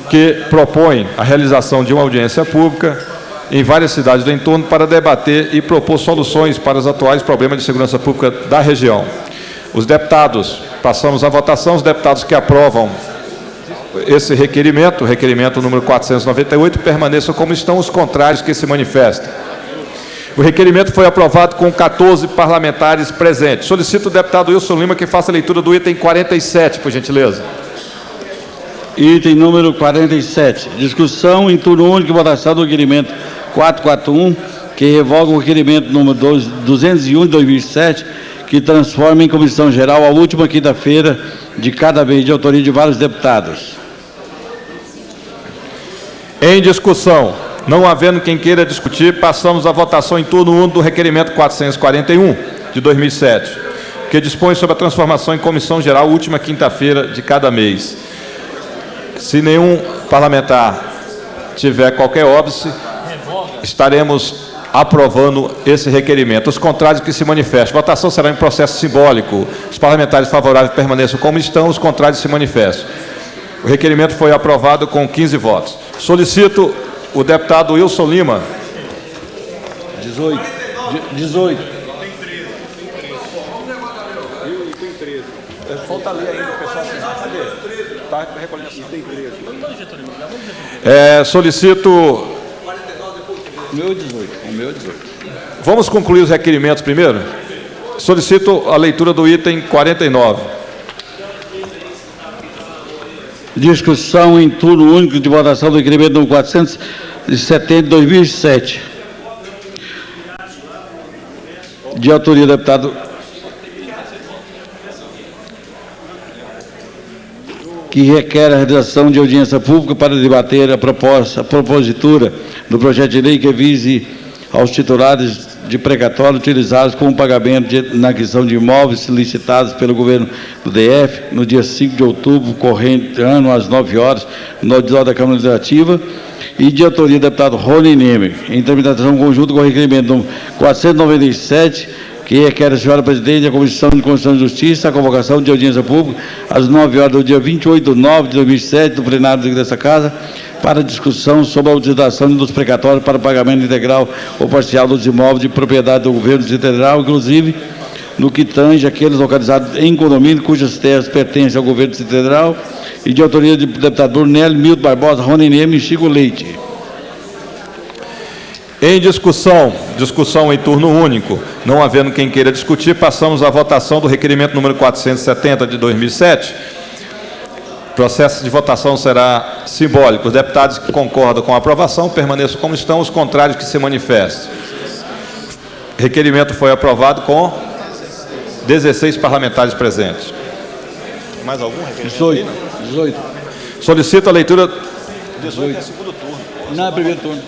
que propõe a realização de uma audiência pública em várias cidades do entorno para debater e propor soluções para os atuais problemas de segurança pública da região. Os deputados, passamos à votação, os deputados que aprovam esse requerimento, o requerimento número 498, permaneçam como estão, os contrários que se manifestem. O requerimento foi aprovado com 14 parlamentares presentes. Solicito o deputado Wilson Lima que faça a leitura do item 47, por gentileza. Item número 47. Discussão em turno único e votação do requerimento 441, que revoga o requerimento número 201 de 2007, que transforma em comissão geral a última quinta-feira de cada mês, de autoria de vários deputados. Em discussão. Não havendo quem queira discutir, passamos à votação em turno único do requerimento 441, de 2007, que dispõe sobre a transformação em comissão geral última quinta-feira de cada mês. Se nenhum parlamentar tiver qualquer óbice, estaremos aprovando esse requerimento. Os contrários que se manifestem. Votação será em processo simbólico. Os parlamentares favoráveis permaneçam como estão, os contrários se manifestam. O requerimento foi aprovado com 15 votos. Solicito o deputado Wilson Lima. 18. 18. Falta ler ainda, o pessoal. Está recolhendo. Solicito. O meu 18. O meu 18. Vamos concluir os requerimentos primeiro? Solicito a leitura do item 49. Discussão em turno único de votação do requerimento número 470 de 2007. De autoria do deputado que requer a realização de audiência pública para debater a propositura do projeto de lei que vise aos titulares de precatório utilizados como pagamento na aquisição de imóveis licitados pelo governo do DF no dia 5 de outubro, corrente ano, às 9 horas, no auditório da Câmara Legislativa, e de autoria do deputado Rony Nemer, em tramitação conjunta com o requerimento número 497, que requer a senhora presidente da Comissão de Constituição e Justiça a convocação de audiência pública às 9 horas do dia 28 de nove de 2007, do plenário dessa Casa, para discussão sobre a utilização dos precatórios para pagamento integral ou parcial dos imóveis de propriedade do governo federal, inclusive no que tange aqueles localizados em condomínio cujas terras pertencem ao governo federal, e de autoria do deputado Brunelli, Milton Barbosa, Rony Nemer e Chico Leite. Em discussão em turno único, não havendo quem queira discutir, passamos à votação do requerimento número 470 de 2007. O processo de votação será simbólico. Os deputados que concordam com a aprovação permaneçam como estão, os contrários que se manifestem. O requerimento foi aprovado com 16 parlamentares presentes. Mais algum requerimento? 18. Solicito a leitura. 18. Segundo turno. Não, é primeiro turno.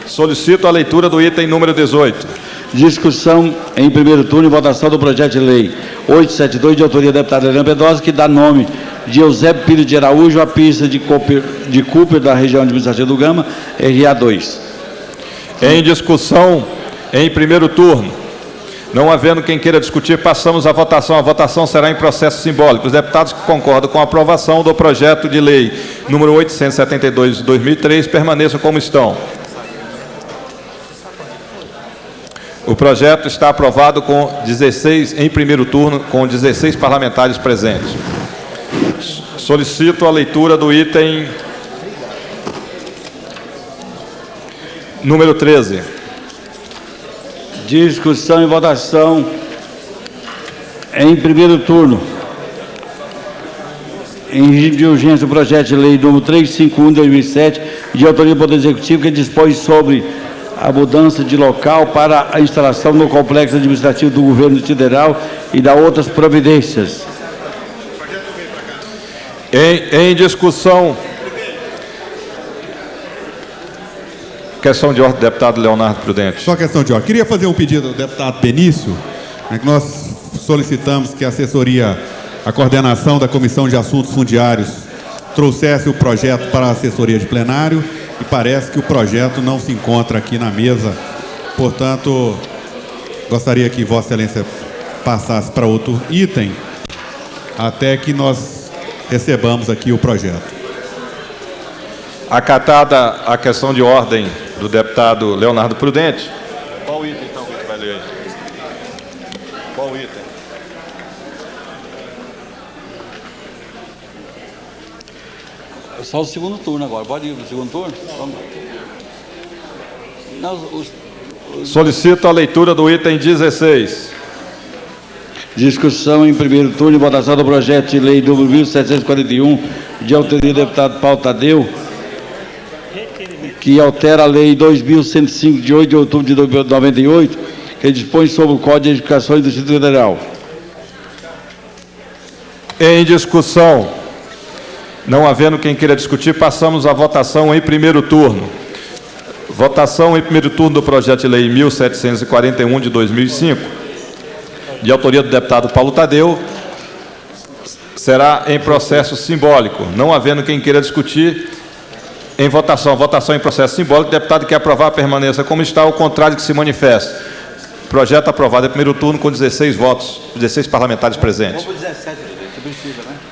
Solicito a leitura do item número 18. Discussão em primeiro turno e votação do projeto de lei 872, de autoria da deputada Helena Pedrosa, que dá nome de Eusébio Pires de Araújo à pista de Cooper da região administrativa do Gama, RA2. Em discussão em primeiro turno. Não havendo quem queira discutir, passamos à votação. A votação será em processo simbólico. Os deputados que concordam com a aprovação do projeto de lei número 872 de 2003 permaneçam como estão. O projeto está aprovado com 16 em primeiro turno, com 16 parlamentares presentes. Solicito a leitura do item número 13. Discussão e votação em primeiro turno. Em regime de urgência, o projeto de lei número 351 de 2007, de autoria do Poder Executivo, que dispõe sobre a mudança de local para a instalação no complexo administrativo do governo federal e da outras providências. Em discussão. Questão de ordem, deputado Leonardo Prudente. Só questão de ordem. Queria fazer um pedido ao deputado Benício, que nós solicitamos que a assessoria, a coordenação da Comissão de Assuntos Fundiários trouxesse o projeto para a assessoria de plenário, e parece que o projeto não se encontra aqui na mesa. Portanto, gostaria que Vossa Excelência passasse para outro item, até que nós recebamos aqui o projeto. Acatada a questão de ordem do deputado Leonardo Prudente. Qual item, então, que você vai ler aí? Qual item? Só o segundo turno agora. Pode ir para o segundo turno? Vamos. Não, Solicito a leitura do item 16. Discussão em primeiro turno e votação do projeto de lei número 1741, de autoria do deputado Paulo Tadeu, que altera a lei 2105, de 8 de outubro de 98, que dispõe sobre o Código de Edificações do Distrito Federal. Em discussão. Não havendo quem queira discutir, passamos à votação em primeiro turno. Votação em primeiro turno do projeto de lei 1741 de 2005, de autoria do deputado Paulo Tadeu, será em processo simbólico. Não havendo quem queira discutir, em votação. Votação em processo simbólico. O deputado que aprovar permaneça como está, ao contrário que se manifeste. Projeto aprovado em primeiro turno com 16 votos, 16 parlamentares presentes.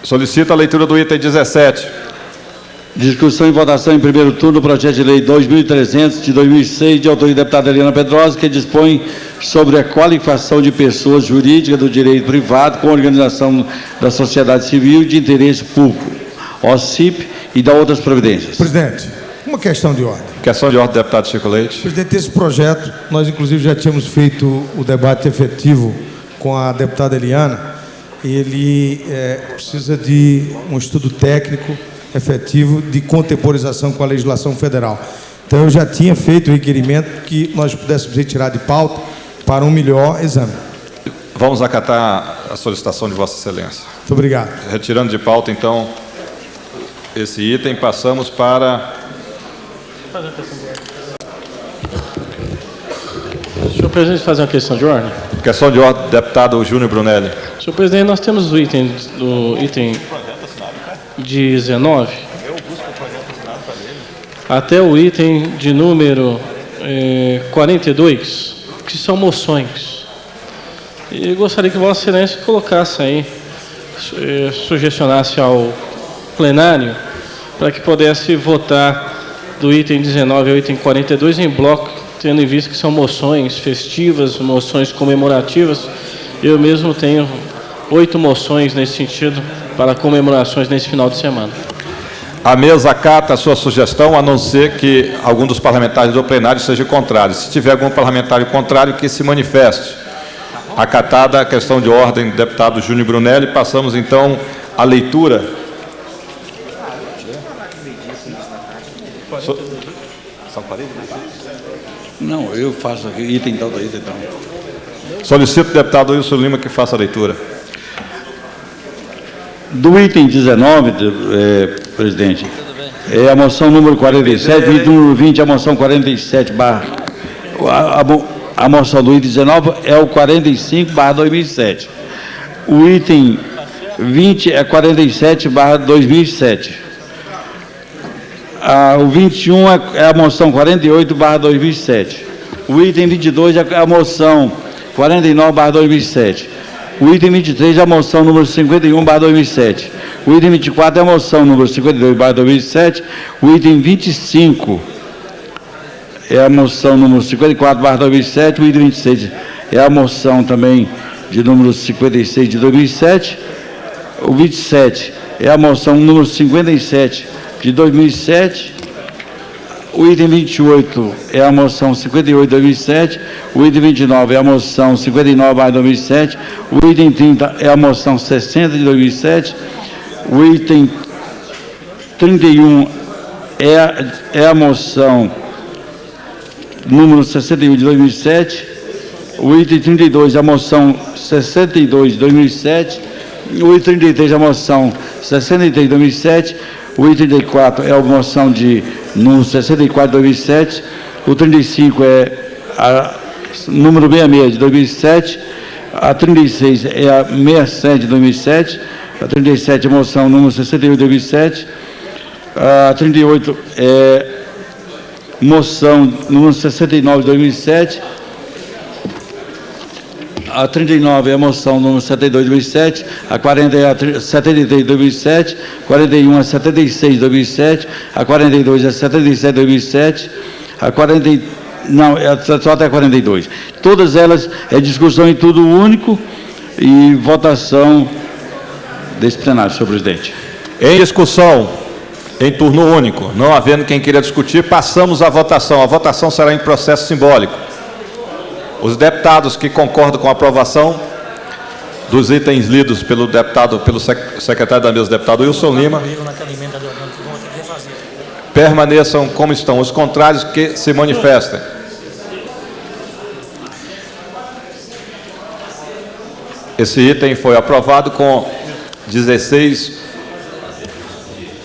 Solicito a leitura do item 17. Discussão e votação em primeiro turno do projeto de lei 2.300 de 2006, de autoria da deputada Helena Pedrosa, que dispõe sobre a qualificação de pessoas jurídicas do direito privado com organização da sociedade civil de interesse público, OCIP, e da outras providências. Presidente, uma questão de ordem. Questão de ordem, deputado Chico Leite. Presidente, esse projeto, nós inclusive já tínhamos feito o debate efetivo com a deputada Eliana. Ele precisa de um estudo técnico efetivo de contemporização com a legislação federal. Então, eu já tinha feito o requerimento que nós pudéssemos retirar de pauta para um melhor exame. Vamos acatar a solicitação de Vossa Excelência. Muito obrigado. Retirando de pauta, então, esse item, passamos para... Senhor presidente, fazer uma questão de ordem. Questão de ordem, deputado Júnior Brunelli. Senhor presidente, nós temos o item 19 até o item de número 42, que são moções. E gostaria que Vossa Excelência colocasse aí, sugestionasse ao plenário, para que pudesse votar do item 19 ao item 42 em bloco, tendo em vista que são moções festivas, moções comemorativas. Eu mesmo tenho 8 moções nesse sentido para comemorações nesse final de semana. A mesa acata a sua sugestão, a não ser que algum dos parlamentares do plenário seja contrário. Se tiver algum parlamentário contrário, que se manifeste. Acatada a questão de ordem do deputado Júnior Brunelli, passamos então à leitura. São 40? Não, eu faço aqui, item tal, item tal. Solicito o deputado Wilson Lima que faça a leitura. Do item 19, presidente, é a moção número 47, o item número 20 é a moção 47, a moção do item 19 é o 45/2007. O item 20 é 47/2007. O 21 é a moção 48/2007. O item 22 é a moção 49/2007. O item 23 é a moção número 51/2007. O item 24 é a moção número 52/2007. O item 25 é a moção número 54/2007. O item 26 é a moção também de número 56 de 2007. O 27 é a moção número 57 de 2007. O item 28 é a moção 58 de 2007. O item 29 é a moção 59/2007. O item 30 é a moção 60 de 2007. O item 31 é a moção número 61 de 2007. O item 32 é a moção 62 de 2007. O item 33 é a moção 63 de 2007. O item 34 é a moção de número 64 de 2007. O 35 é a número 66 de 2007. A 36 é a 67 de 2007. A 37 é a moção número 61 de 2007. A 38 é moção número 69 de 2007. A 39 é a moção número 72 de 2007, a 40 é a 73 de 2007, 41 é a 76 de 2007, a 42 é a 77 de 2007, a 40, não, é só até a 42. Todas elas é discussão em tudo único e votação desse plenário, senhor presidente. Em discussão, em turno único, não havendo quem queira discutir, passamos à votação. A votação será em processo simbólico. Os deputados que concordam com a aprovação dos itens lidos pelo secretário da mesa, deputado Wilson Lima, permaneçam como estão. Os contrários que se manifestem. Esse item foi aprovado com 16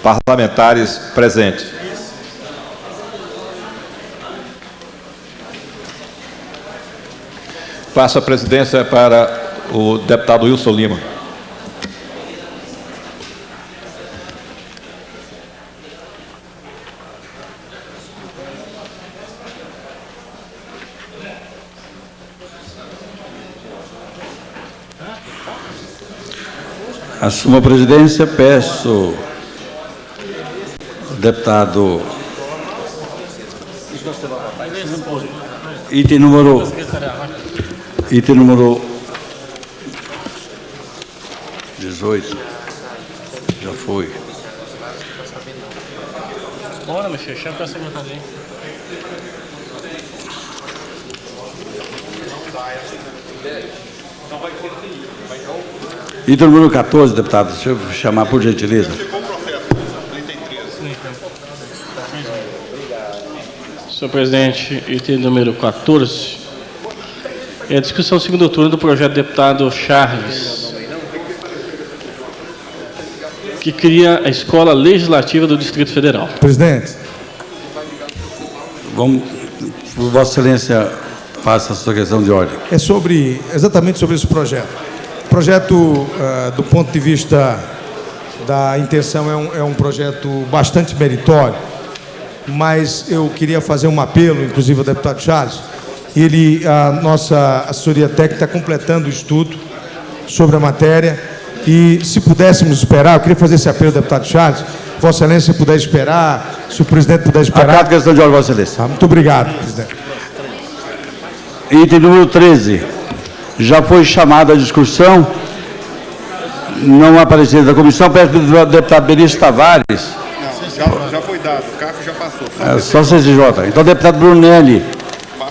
parlamentares presentes. Passo a presidência para o deputado Wilson Lima. Assumo a presidência, peço ao deputado item número 18, já foi. Bora, meu filho, chama para a secretaria. Item número 14, deputado, deixa eu chamar por gentileza. Senhor presidente, item número 14 é a discussão segundo turno do projeto do deputado Charles, que cria a Escola Legislativa do Distrito Federal. Presidente. Vamos, Vossa Excelência, faça a sua questão de ordem. É exatamente sobre esse projeto. O projeto, do ponto de vista da intenção, é um projeto bastante meritório, mas eu queria fazer um apelo, inclusive ao deputado Charles. A nossa assessoria técnica está completando o estudo sobre a matéria e, se pudéssemos esperar, eu queria fazer esse apelo ao deputado Charles, Vossa Excelência puder esperar, se o presidente puder esperar. Acato a questão de ordem, Vossa Excelência. Muito obrigado, presidente. Item número 13. Já foi chamada a discussão, não apareceu da comissão, peço ao deputado Benício Tavares. Não, já foi dado, o CAF já passou. Só CCJ. Então, deputado Brunelli,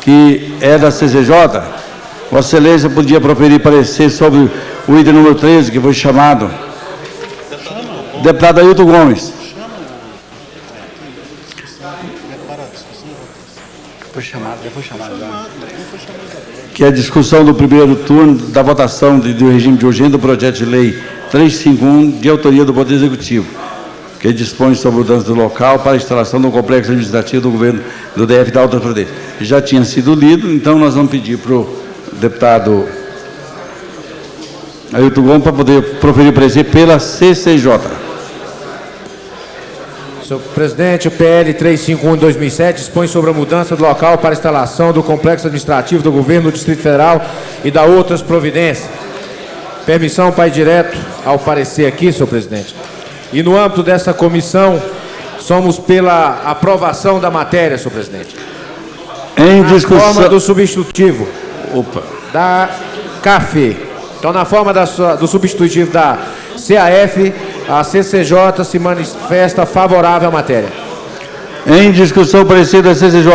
que é da CCJ, Vossa Excelência podia proferir parecer sobre o item número 13, que foi chamado. Deputado Ailton Gomes. Já foi chamado. Que é a discussão do primeiro turno da votação do regime de urgência do projeto de lei 351, de autoria do Poder Executivo. que dispõe sobre a mudança do local para a instalação do complexo administrativo do governo do DF da Alta Providência. Já tinha sido lido, então nós vamos pedir para o deputado Ailton Gomes para poder proferir o parecer pela CCJ. Senhor presidente, o PL 351 de 2007 dispõe sobre a mudança do local para a instalação do complexo administrativo do governo do Distrito Federal e da outras providências. Permissão para ir direto ao parecer aqui, senhor presidente. E no âmbito dessa comissão, somos pela aprovação da matéria, senhor presidente. Em discussão. Na forma do substitutivo. Opa. Da CAFE. Então, na forma do substitutivo da CAF, a CCJ se manifesta favorável à matéria. Em discussão, parecer da CCJ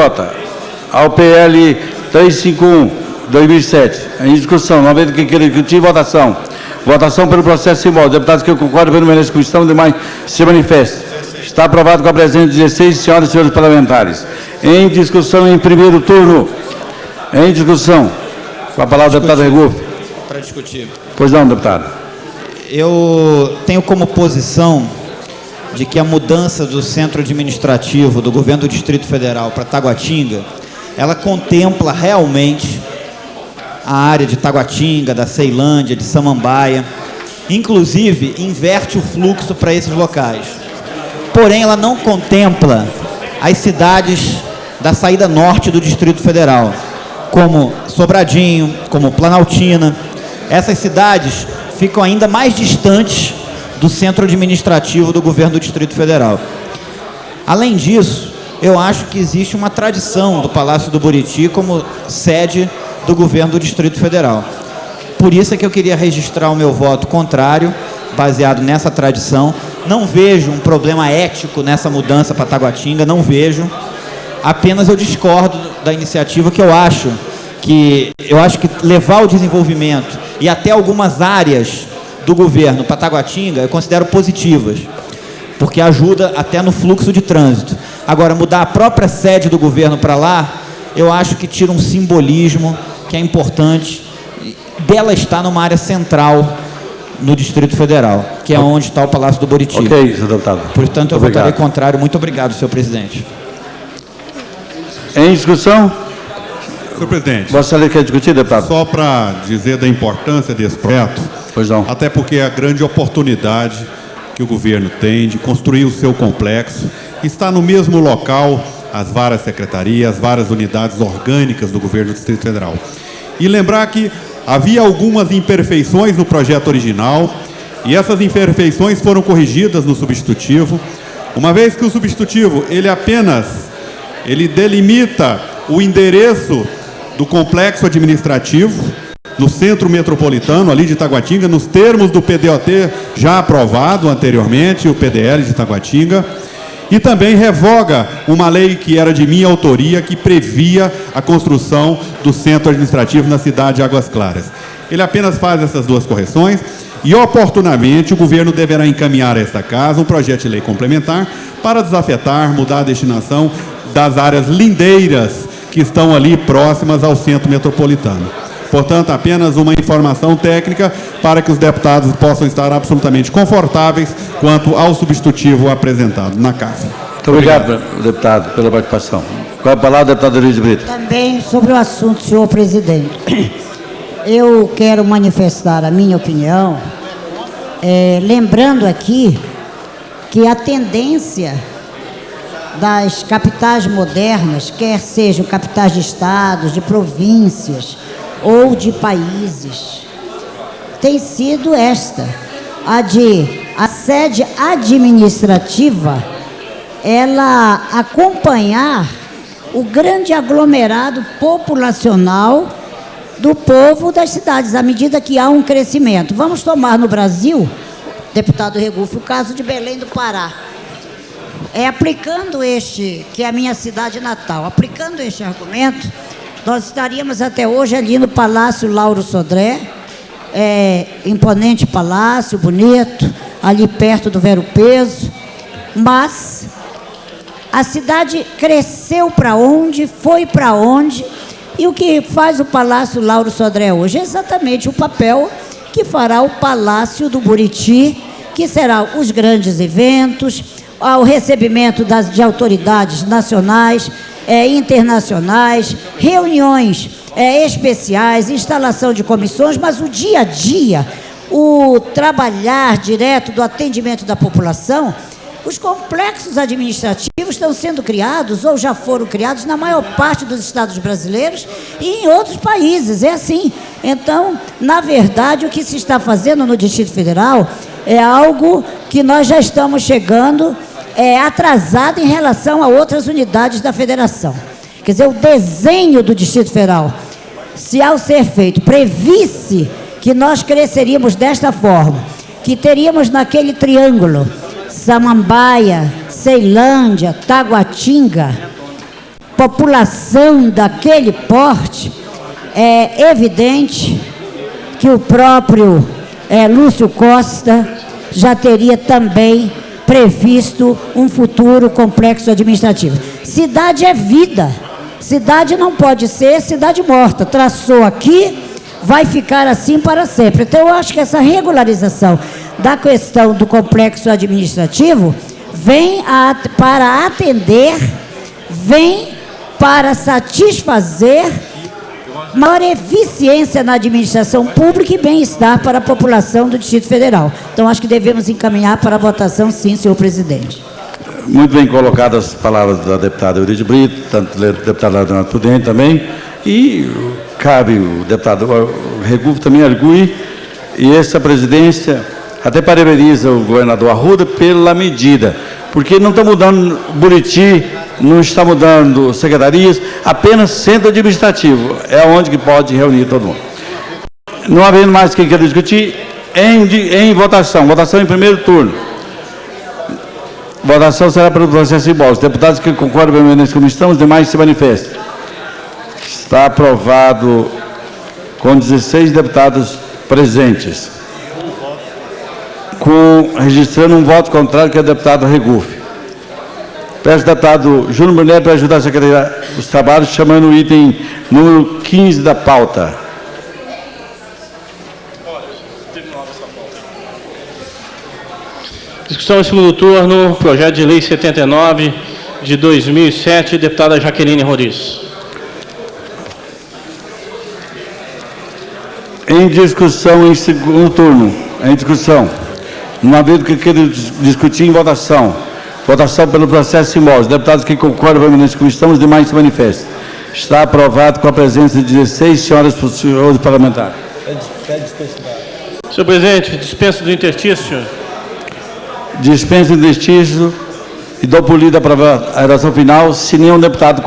ao PL 351, 2007. Em discussão, não havendo quem queira discutir, votação. Votação pelo processo simbólico. Deputados que concordam pelo menos com a comissão, demais se manifestam. Está aprovado com a presença de 16 senhoras e senhores parlamentares. Em discussão, em primeiro turno. Em discussão. Com a palavra, deputado Regufe. Para discutir. Pois não, deputado. Eu tenho como posição de que a mudança do centro administrativo do governo do Distrito Federal para Taguatinga, ela contempla realmente a área de Taguatinga, da Ceilândia, de Samambaia, inclusive inverte o fluxo para esses locais. Porém, ela não contempla as cidades da saída norte do Distrito Federal, como Sobradinho, como Planaltina. Essas cidades ficam ainda mais distantes do centro administrativo do governo do Distrito Federal. Além disso, eu acho que existe uma tradição do Palácio do Buriti como sede do governo do Distrito Federal. Por isso é que eu queria registrar o meu voto contrário, baseado nessa tradição. Não vejo um problema ético nessa mudança para Taguatinga, não vejo. Apenas eu discordo da iniciativa, que eu acho que levar o desenvolvimento e até algumas áreas do governo para Taguatinga eu considero positivas, porque ajuda até no fluxo de trânsito. Agora, mudar a própria sede do governo para lá, eu acho que tira um simbolismo que é importante dela estar numa área central no Distrito Federal, que é onde está o Palácio do Buriti. Ok, senhor deputado. Portanto, eu votarei contrário. Muito obrigado, senhor presidente. Em discussão? Senhor presidente. Você quer discutir, deputado? Só para dizer da importância desse projeto. Pois não. Até porque é a grande oportunidade que o governo tem de construir o seu complexo. Está no mesmo local as várias secretarias, as várias unidades orgânicas do governo do Distrito Federal. E lembrar que havia algumas imperfeições no projeto original e essas imperfeições foram corrigidas no substitutivo, uma vez que o substitutivo ele delimita o endereço do complexo administrativo no centro metropolitano ali de Taguatinga, nos termos do PDOT já aprovado anteriormente, o PDL de Taguatinga, e também revoga uma lei que era de minha autoria, que previa a construção do centro administrativo na cidade de Águas Claras. Ele apenas faz essas duas correções e, oportunamente, o governo deverá encaminhar a esta casa um projeto de lei complementar para desafetar, mudar a destinação das áreas lindeiras que estão ali próximas ao centro metropolitano. Portanto, apenas uma informação técnica para que os deputados possam estar absolutamente confortáveis quanto ao substitutivo apresentado na CAF. Muito obrigado, deputado, pela participação. Com a palavra, deputado Luiz Brito. Também sobre o assunto, senhor presidente. Eu quero manifestar a minha opinião, lembrando aqui que a tendência das capitais modernas, quer sejam capitais de estados, de províncias ou de países, tem sido esta, a sede administrativa, ela acompanhar o grande aglomerado populacional do povo das cidades, à medida que há um crescimento. Vamos tomar no Brasil, deputado Regufe, o caso de Belém do Pará. Aplicando que é a minha cidade natal, aplicando este argumento, nós estaríamos até hoje ali no Palácio Lauro Sodré, imponente palácio, bonito, ali perto do Vero Peso, mas a cidade cresceu para onde, foi para onde, e o que faz o Palácio Lauro Sodré hoje é exatamente o papel que fará o Palácio do Buriti, que será os grandes eventos, ao recebimento de autoridades nacionais, internacionais, reuniões especiais, instalação de comissões, mas o dia a dia, o trabalhar direto do atendimento da população, os complexos administrativos estão sendo criados ou já foram criados na maior parte dos estados brasileiros e em outros países, é assim. Então, na verdade, o que se está fazendo no Distrito Federal é algo que nós já estamos chegando atrasado em relação a outras unidades da federação. Quer dizer, o desenho do Distrito Federal, se ao ser feito, previsse que nós cresceríamos desta forma, que teríamos naquele triângulo Samambaia, Ceilândia, Taguatinga, população daquele porte, é evidente que o próprio Lúcio Costa já teria também previsto um futuro complexo administrativo. Cidade é vida, cidade não pode ser cidade morta, traçou aqui, vai ficar assim para sempre. Então, eu acho que essa regularização da questão do complexo administrativo vem para atender, vem para satisfazer maior eficiência na administração pública e bem-estar para a população do Distrito Federal. Então, acho que devemos encaminhar para a votação, sim, senhor presidente. Muito bem colocadas as palavras da deputada Euridice Brito, tanto do deputado Leonardo Prudente também, e cabe o deputado Regufo também arguir, e essa presidência até parabeniza o governador Arruda pela medida, porque não está mudando Buriti, não está mudando secretarias, apenas centro administrativo, é onde que pode reunir todo mundo. Não havendo mais quem queira discutir, em votação em primeiro turno. Votação será pelo processo simbólico. Os deputados que concordam permanecem como estão, os demais se manifestam. Está aprovado com 16 deputados presentes, registrando um voto contrário, que é o deputado Regufo. Peço ao deputado Júnior Brunet para ajudar a Secretaria dos Trabalhos, chamando o item número 15 da pauta. Discussão em segundo turno, projeto de lei 79 de 2007, deputada Jaqueline Roriz. Em discussão em segundo turno, não havendo que queira discutir em votação. Votação pelo processo simbólico. Deputados que concordam permanecem como estão, os demais se manifestam. Está aprovado com a presença de 16 senhoras e senhores parlamentares. Senhor presidente, dispensa do interstício. Dispensa do interstício e dou por lida a redação final, se nenhum deputado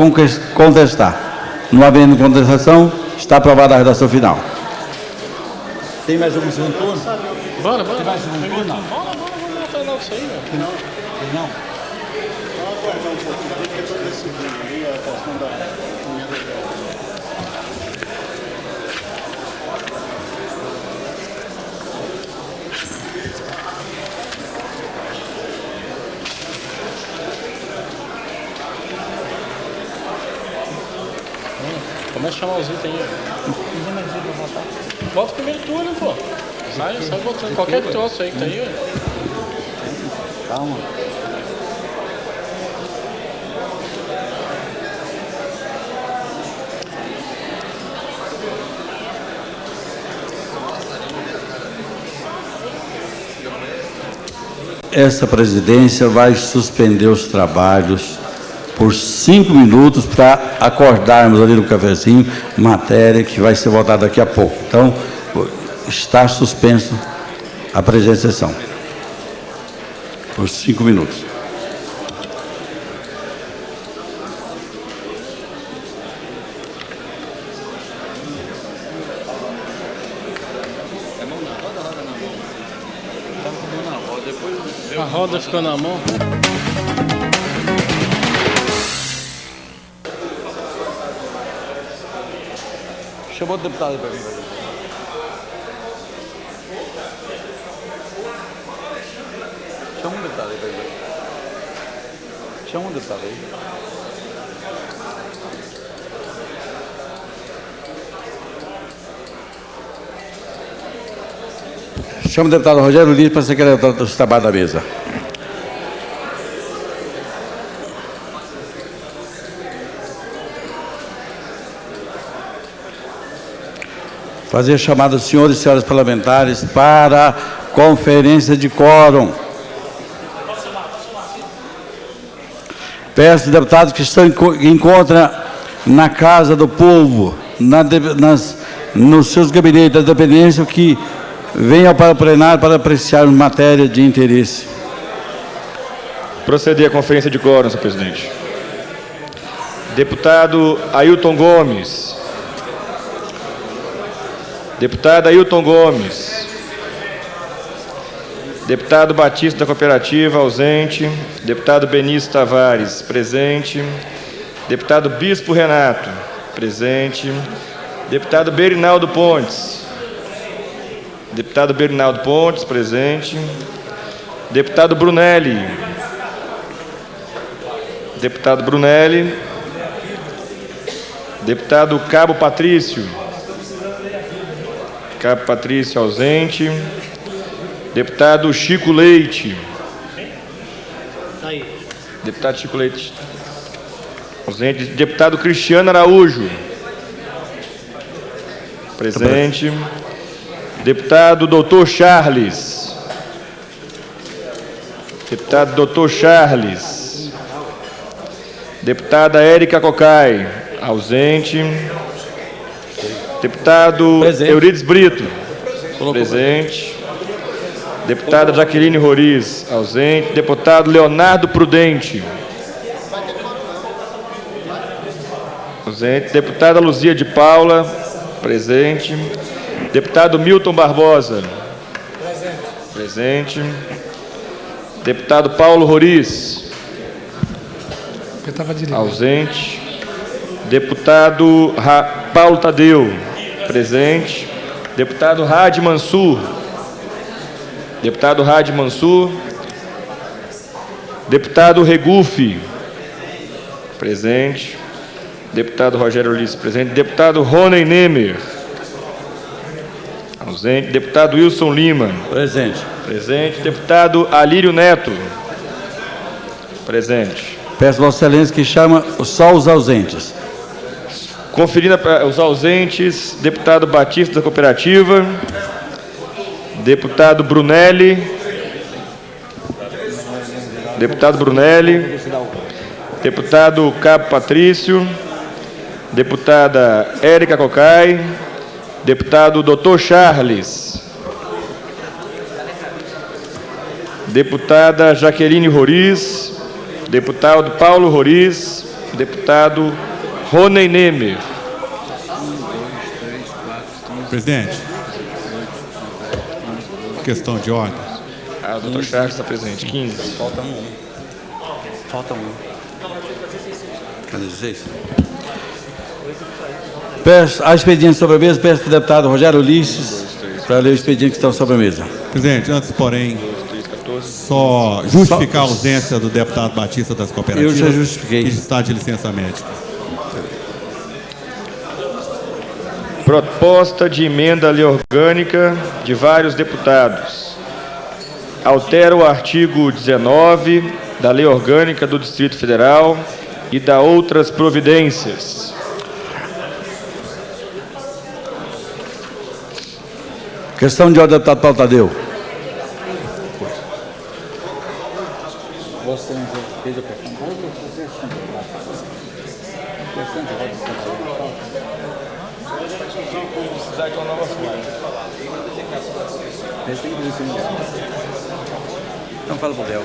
contestar. Não havendo contestação, está aprovada a redação final. Tem mais algum segundo turno? Bora. Tem mais algum turno? Vamos botar logo isso aí, velho. Não. Começa a chamar os itens aí. Volta o primeiro turno, pô. Sai botando qualquer troço aí que tá aí, ué. Calma. Essa presidência vai suspender os trabalhos por 5 minutos para acordarmos ali no cafezinho matéria que vai ser votada daqui a pouco. Então, está suspenso a presente sessão por 5 minutos. A roda ficou na mão. Chamou o deputado para mim. Chama um deputado aí para mim. Chama um deputado aí. Chama o deputado Rogério Lins para a Secretaria dos Trabalhos da mesa. fazer chamada dos senhores e senhoras parlamentares para a conferência de quórum. Peço, deputados que encontram na Casa do Povo, nos seus gabinetes da dependência, que venham para o plenário para apreciar matéria de interesse. Proceder à conferência de quórum, senhor presidente. Deputado Ailton Gomes. Deputado Ailton Gomes. Deputado Batista da Cooperativa, ausente. Deputado Benício Tavares, presente. Deputado Bispo Renato, presente. Deputado Berinaldo Pontes. Deputado Berinaldo Pontes, presente. Deputado Brunelli. Deputado Brunelli. Deputado Cabo Patrício. Cabo Patrício, ausente. Deputado Chico Leite. Deputado Chico Leite, ausente. Deputado Cristiano Araújo. Presente. Deputado Dr. Charles. Deputado Dr. Charles. Deputada Érica Cocai, ausente. Deputado Eurides Brito, presente. Deputada Jaqueline Roriz, ausente. Deputado Leonardo Prudente, ausente. Deputada Luzia de Paula, presente. Deputado Milton Barbosa, presente. Deputado Paulo Roriz, ausente. Deputado Paulo Tadeu, presente. Deputado Hadi Mansur. Deputado Hadi Mansur. Deputado Regufe, presente. Deputado Rogério Ulisses, presente. Deputado Rony Nemer, ausente. Deputado Wilson Lima, presente. Presente. Deputado Alírio Neto, presente. Peço Vossa Excelência que chama só os ausentes. Conferindo os ausentes, deputado Batista da Cooperativa, deputado Brunelli, deputado Cabo Patrício, deputada Érica Cocai, deputado Dr. Charles, deputada Jaqueline Roriz, deputado Paulo Roriz, deputado Rony Nemer. Presidente, questão de ordem. O doutor Charles está presente. 15. Falta um. Falta um. Cadê 16? Peço a expediente sobre a mesa, peço para o deputado Rogério Ulisses para ler o expediente que está sobre a mesa. Presidente, antes, porém, só justificar a ausência do deputado Batista das Cooperativas. Eu já justifiquei. Que está de licença médica. Proposta de emenda à lei orgânica de vários deputados. Altera o artigo 19 da Lei Orgânica do Distrito Federal e dá outras providências. Questão de ordem, deputado Paulo Tadeu. Você fez a precisar de uma nova folha. Não fala pro Del.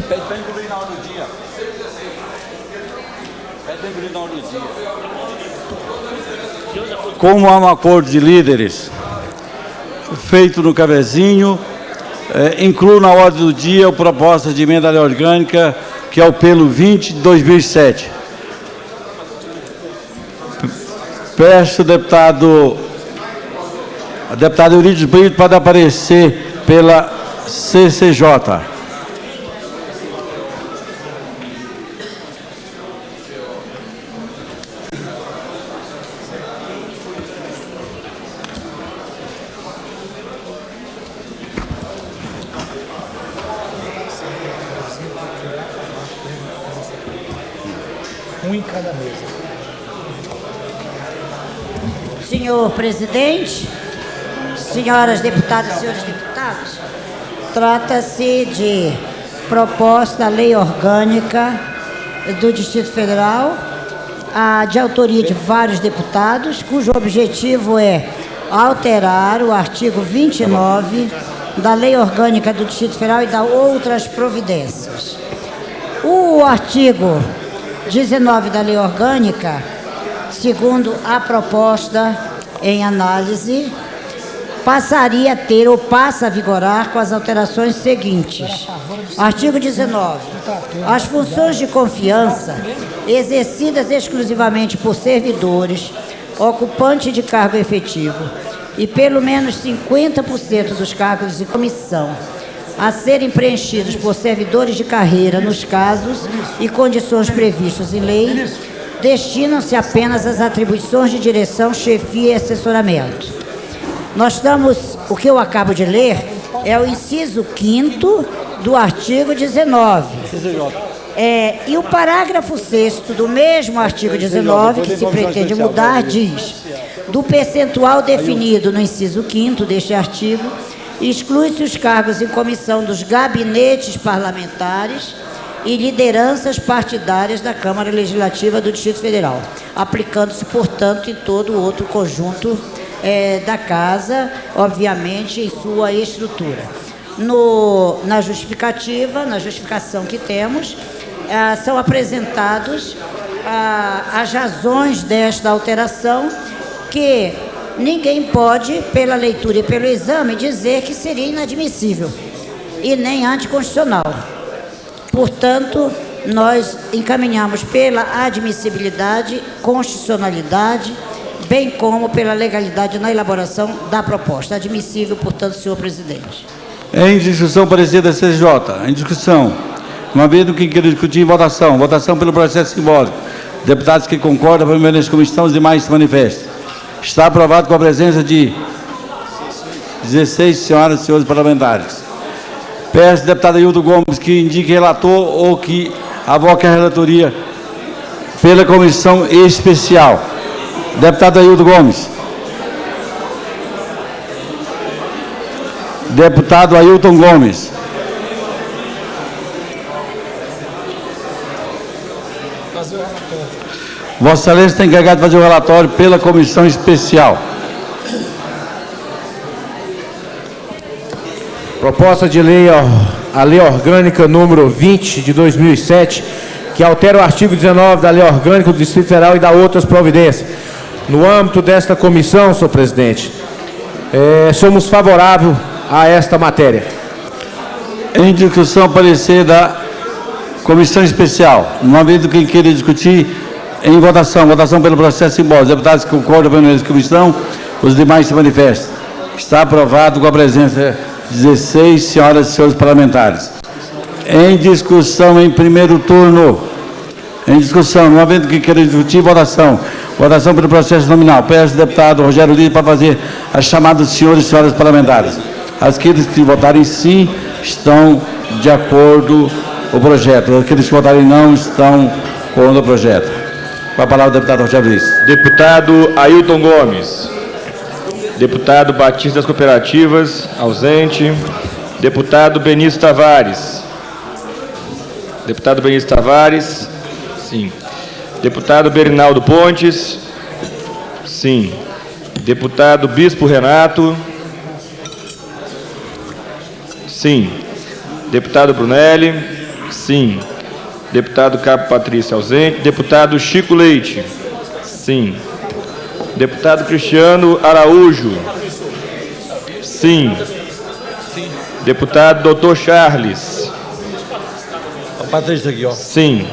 Pede para encobrir na hora do dia. Pede para encobrir na hora do dia. Como há um acordo de líderes feito no Cavezinho, incluo na ordem do dia a proposta de emenda à lei orgânica, que é o pelo 20 de 2007. Peço ao deputado Eurides Brito para aparecer pela CCJ. Senhor presidente, senhoras deputadas e senhores deputados, trata-se de proposta lei orgânica do Distrito Federal, de autoria de vários deputados, cujo objetivo é alterar o artigo 29 da Lei Orgânica do Distrito Federal e dar outras providências. O artigo 19 da Lei Orgânica, segundo a proposta em análise, passaria a ter ou passa a vigorar com as alterações seguintes. Artigo 19. As funções de confiança exercidas exclusivamente por servidores, ocupante de cargo efetivo e pelo menos 50% dos cargos de comissão a serem preenchidos por servidores de carreira nos casos e condições previstos em lei, destinam-se apenas às atribuições de direção, chefia e assessoramento. Nós estamos, o que eu acabo de ler é o inciso 5º do artigo 19. E o parágrafo 6º do mesmo artigo 19, que se pretende mudar, diz: do percentual definido no inciso 5º deste artigo, exclui-se os cargos em comissão dos gabinetes parlamentares e lideranças partidárias da Câmara Legislativa do Distrito Federal, aplicando-se, portanto, em todo o outro conjunto da Casa, obviamente, em sua estrutura. Na justificação que temos, são apresentados as razões desta alteração, que ninguém pode, pela leitura e pelo exame, dizer que seria inadmissível e nem anticonstitucional. Portanto, nós encaminhamos pela admissibilidade, constitucionalidade, bem como pela legalidade na elaboração da proposta. Admissível, portanto, senhor presidente. Em discussão, parecer da CCJ. Em discussão. Uma vez do que queira discutir, votação. Votação pelo processo simbólico. Deputados que concordam, permanecem como estão, os demais se manifestam. Está aprovado com a presença de 16 senhoras e senhores parlamentares. Peço ao deputado Ailton Gomes que indique relator ou que avoque a relatoria pela comissão especial. Deputado Ailton Gomes. Deputado Ailton Gomes. Vossa Excelência está encarregado de fazer o relatório pela comissão especial. Proposta de lei, a Lei Orgânica número 20 de 2007, que altera o artigo 19 da Lei Orgânica do Distrito Federal e dá outras providências. No âmbito desta comissão, senhor presidente, somos favoráveis a esta matéria. Em discussão, parecer da comissão especial. Uma vez do que queira discutir, em votação. Votação pelo processo simbólico. Deputados que concordam com a comissão, os demais se manifestam. Está aprovado com a presença de 16 senhoras e senhores parlamentares. Em discussão, em primeiro turno. Em discussão, uma vez que queira discutir, votação. Votação pelo processo nominal. Peço ao deputado Rogério Lira para fazer a chamada dos senhores e senhoras parlamentares. Aqueles que votarem sim estão de acordo com o projeto. Aqueles que votarem não estão contra o projeto. Com a palavra o deputado Rogério Lira. Deputado Ailton Gomes. Deputado Batista das Cooperativas, ausente. Deputado Benício Tavares. Deputado Benício Tavares, sim. Deputado Berinaldo Pontes, sim. Deputado Bispo Renato, sim. Deputado Brunelli, sim. Deputado Cabo Patrício, ausente. Deputado Chico Leite, sim. Deputado Cristiano Araújo, sim. Deputado Dr. Charles, Patrícia aqui, ó. sim.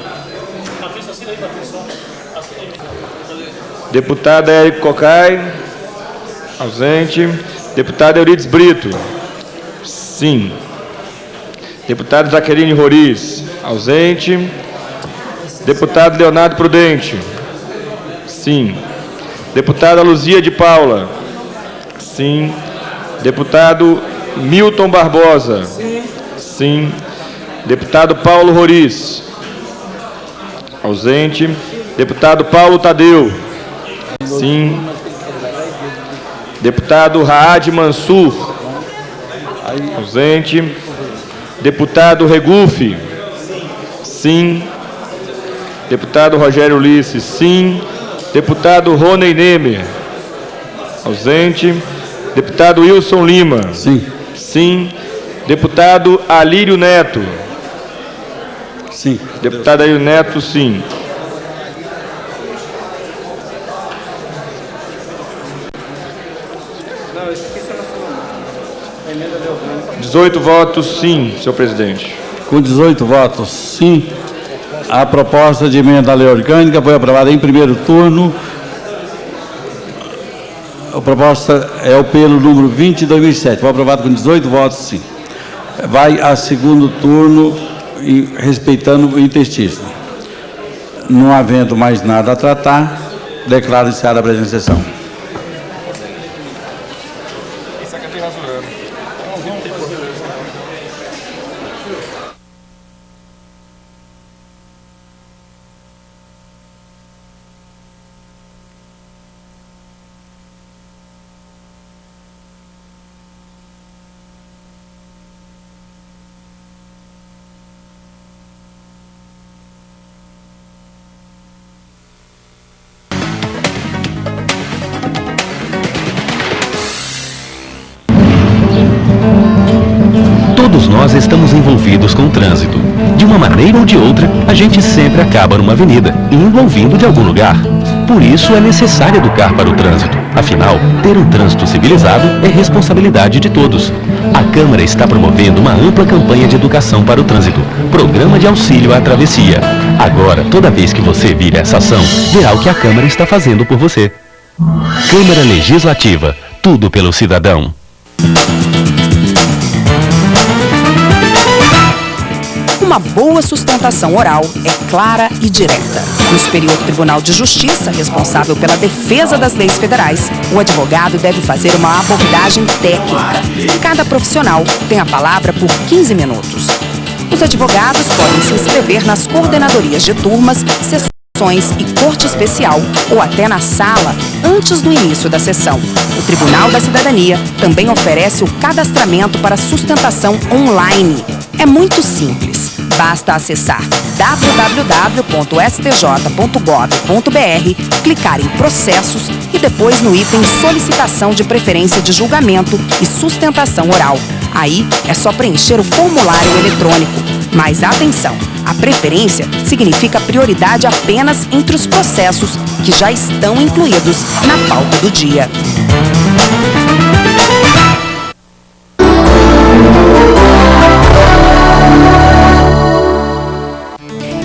Deputado Érico Cocai, ausente. Deputado Eurides Brito, sim. Deputado Jaqueline Roriz, ausente. Deputado Leonardo Prudente, sim. Deputada Luzia de Paula, sim. Deputado Milton Barbosa, sim. Deputado Paulo Roriz, ausente. Deputado Paulo Tadeu. Sim. Deputado Raad Mansur. Ausente. Deputado Regufe. Sim. Deputado Rogério Ulisses. Sim. Deputado Rony Nemer. Ausente. Deputado Wilson Lima. Sim. Sim. Deputado Alírio Neto. Sim. Deputado Alírio Neto, sim. Não, esse aqui você não falou. A emenda deu 18 votos, sim, senhor presidente. Com 18 votos, sim, a proposta de emenda à lei orgânica foi aprovada em primeiro turno. A proposta é o pelo número 20 de 2007. Foi aprovado com 18 votos, sim. Vai a segundo turno, respeitando o interstício. Não havendo mais nada a tratar, declaro encerrada a presente sessão. Isso aqui tem rasurando. Todos nós estamos envolvidos com o trânsito. De uma maneira ou de outra, a gente sempre acaba numa avenida, indo ou vindo de algum lugar. Por isso é necessário educar para o trânsito. Afinal, ter um trânsito civilizado é responsabilidade de todos. A Câmara está promovendo uma ampla campanha de educação para o trânsito, Programa de Auxílio à Travessia. Agora, toda vez que você vir essa ação, verá o que a Câmara está fazendo por você. Câmara Legislativa, tudo pelo cidadão. Uma boa sustentação oral é clara e direta. No Superior Tribunal de Justiça, responsável pela defesa das leis federais, o advogado deve fazer uma abordagem técnica. Cada profissional tem a palavra por 15 minutos. Os advogados podem se inscrever nas coordenadorias de turmas, sessões e corte especial ou até na sala antes do início da sessão. O Tribunal da Cidadania também oferece o cadastramento para sustentação online. É muito simples. Basta acessar www.stj.gov.br, clicar em Processos e depois no item Solicitação de Preferência de Julgamento e Sustentação Oral. Aí é só preencher o formulário eletrônico. Mas atenção, a preferência significa prioridade apenas entre os processos que já estão incluídos na pauta do dia.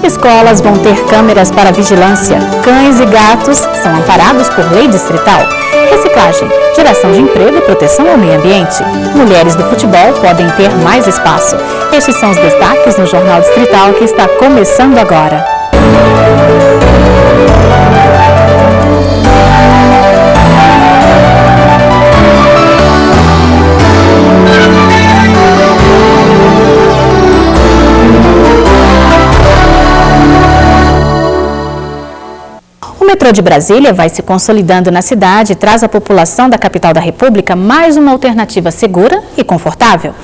Escolas vão ter câmeras para vigilância. Cães e gatos são amparados por lei distrital. Reciclagem, geração de emprego e proteção ao meio ambiente. Mulheres do futebol podem ter mais espaço. Estes são os destaques no Jornal Distrital que está começando agora. O metrô de Brasília vai se consolidando na cidade e traz à população da capital da República mais uma alternativa segura e confortável.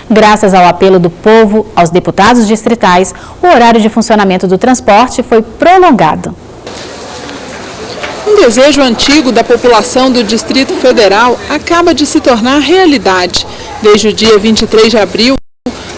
Graças ao apelo do povo aos deputados distritais, o horário de funcionamento do transporte foi prolongado. Um desejo antigo da população do Distrito Federal acaba de se tornar realidade. Desde o dia 23 de abril,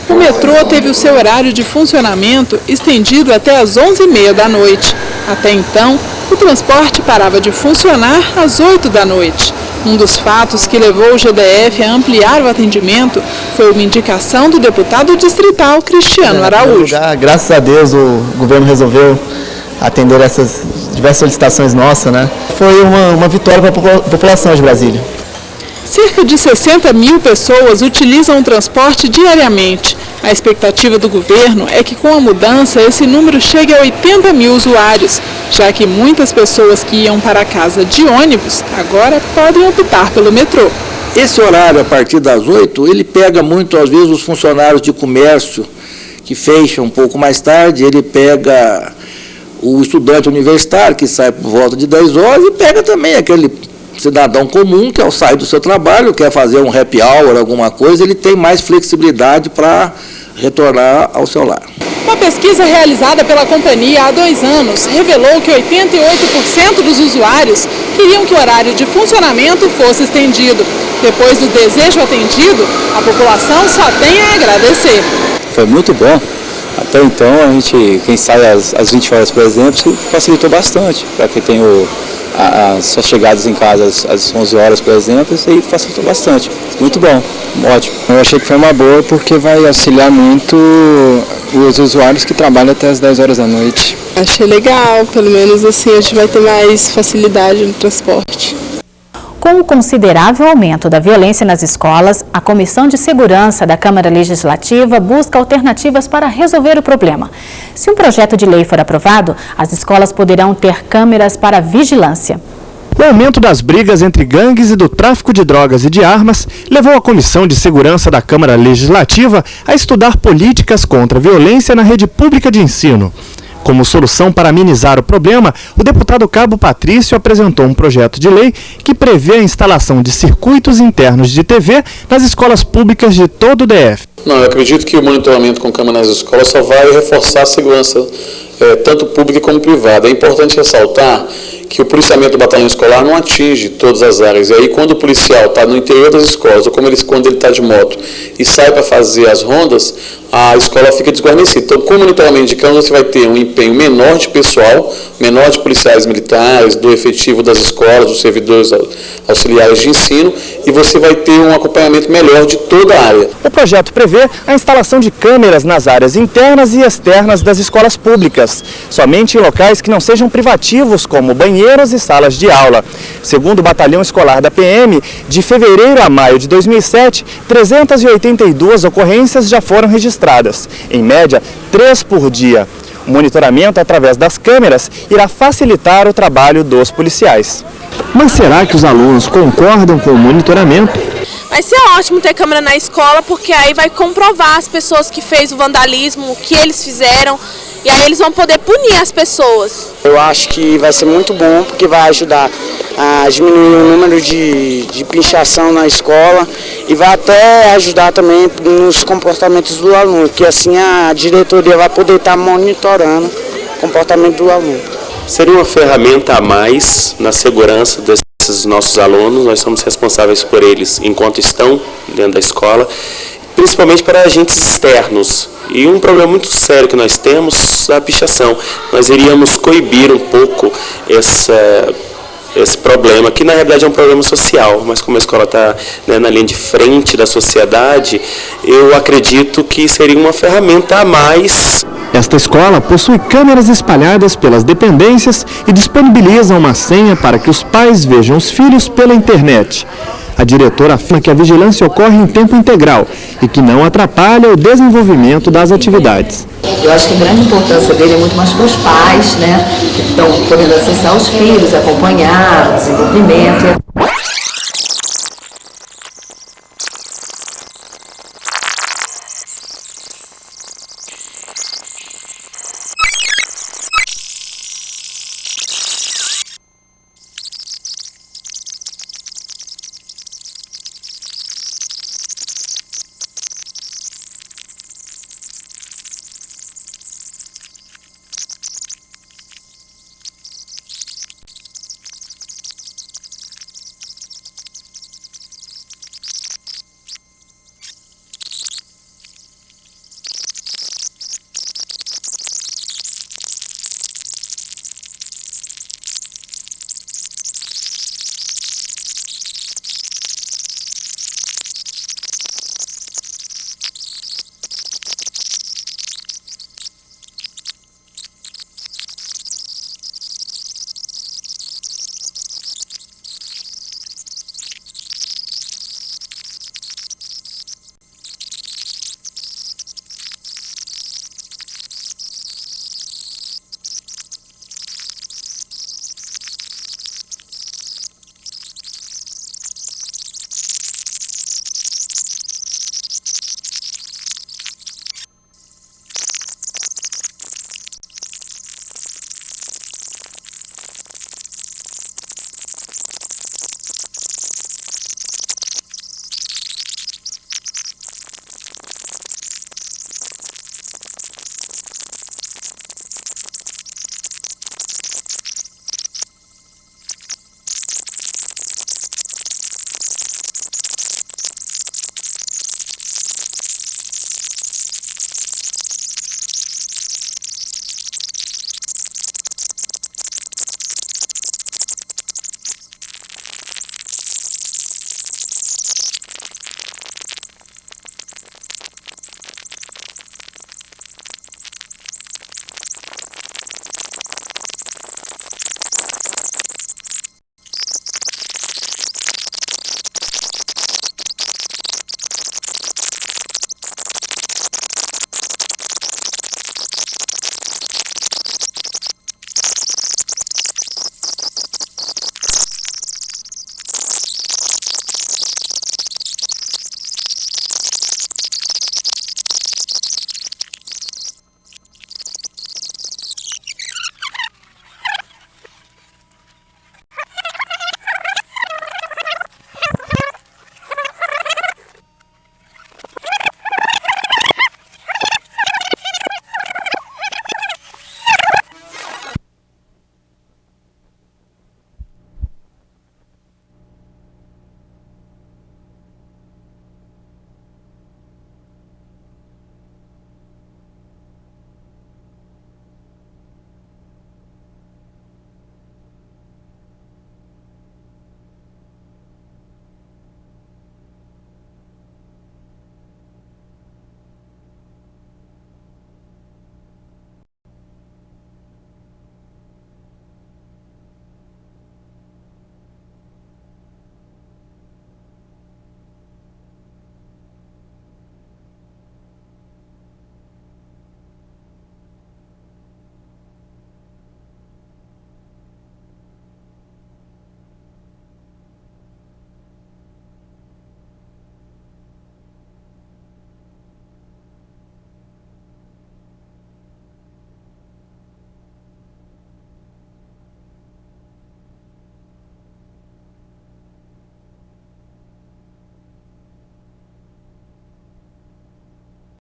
o metrô teve o seu horário de funcionamento estendido até às 11h30 da noite. Até então, o transporte parava de funcionar às 8 da noite. Um dos fatos que levou o GDF a ampliar o atendimento foi uma indicação do deputado distrital Cristiano Araújo. Graças a Deus o governo resolveu atender essas diversas solicitações nossas, né? Foi uma vitória para a população de Brasília. Cerca de 60 mil pessoas utilizam o transporte diariamente. A expectativa do governo é que com a mudança esse número chegue a 80 mil usuários, já que muitas pessoas que iam para casa de ônibus agora podem optar pelo metrô. Esse horário, a partir das 8, ele pega muito, às vezes, os funcionários de comércio que fecham um pouco mais tarde, ele pega o estudante universitário que sai por volta de 10 horas e pega também aquele cidadão comum que ao sair do seu trabalho, quer fazer um happy hour, alguma coisa, ele tem mais flexibilidade para retornar ao seu lar. Uma pesquisa realizada pela companhia há 2 anos revelou que 88% dos usuários queriam que o horário de funcionamento fosse estendido. Depois do desejo atendido, a população só tem a agradecer. Foi muito bom. Até então, a gente, quem sai às 20 horas, por exemplo, facilitou bastante. Para quem tem as suas chegadas em casa às 11 horas, por exemplo, isso aí facilitou bastante. Muito bom, ótimo. Eu achei que foi uma boa porque vai auxiliar muito os usuários que trabalham até as 10 horas da noite. Achei legal, pelo menos assim a gente vai ter mais facilidade no transporte. Com o considerável aumento da violência nas escolas, a Comissão de Segurança da Câmara Legislativa busca alternativas para resolver o problema. Se um projeto de lei for aprovado, as escolas poderão ter câmeras para vigilância. O aumento das brigas entre gangues e do tráfico de drogas e de armas levou a Comissão de Segurança da Câmara Legislativa a estudar políticas contra a violência na rede pública de ensino. Como solução para amenizar o problema, o deputado Cabo Patrício apresentou um projeto de lei que prevê a instalação de circuitos internos de TV nas escolas públicas de todo o DF. Não, eu acredito que o monitoramento com câmera nas escolas só vai reforçar a segurança, tanto pública como privada. É importante ressaltar que o policiamento do batalhão escolar não atinge todas as áreas. E aí, quando o policial está no interior das escolas, ou quando ele está de moto e sai para fazer as rondas, a escola fica desguarnecida. Então, com o monitoramento de câmeras, você vai ter um empenho menor de pessoal, menor de policiais militares, do efetivo das escolas, dos servidores auxiliares de ensino, e você vai ter um acompanhamento melhor de toda a área. O projeto prevê a instalação de câmeras nas áreas internas e externas das escolas públicas, somente em locais que não sejam privativos, como banheiros e salas de aula. Segundo o Batalhão Escolar da PM, de fevereiro a maio de 2007, 382 ocorrências já foram registradas, em média 3 por dia. O monitoramento através das câmeras irá facilitar o trabalho dos policiais. Mas será que os alunos concordam com o monitoramento? Vai ser ótimo ter câmera na escola, porque aí vai comprovar as pessoas que fez o vandalismo, o que eles fizeram, e aí eles vão poder punir as pessoas. Eu acho que vai ser muito bom, porque vai ajudar a diminuir o número de pinchação na escola e vai até ajudar também nos comportamentos do aluno, que assim a diretoria vai poder estar monitorando o comportamento do aluno. Seria uma ferramenta a mais na segurança desses nossos alunos. Nós somos responsáveis por eles enquanto estão dentro da escola, principalmente para agentes externos. E um problema muito sério que nós temos é a pichação. Nós iríamos coibir um pouco esse problema, que na realidade é um problema social, mas como a escola está na linha de frente da sociedade, eu acredito que seria uma ferramenta a mais. Esta escola possui câmeras espalhadas pelas dependências e disponibiliza uma senha para que os pais vejam os filhos pela internet. A diretora afirma que a vigilância ocorre em tempo integral e que não atrapalha o desenvolvimento das atividades. Eu acho que a grande importância dele é muito mais para os pais, né, que estão podendo acessar os filhos, acompanhar o desenvolvimento.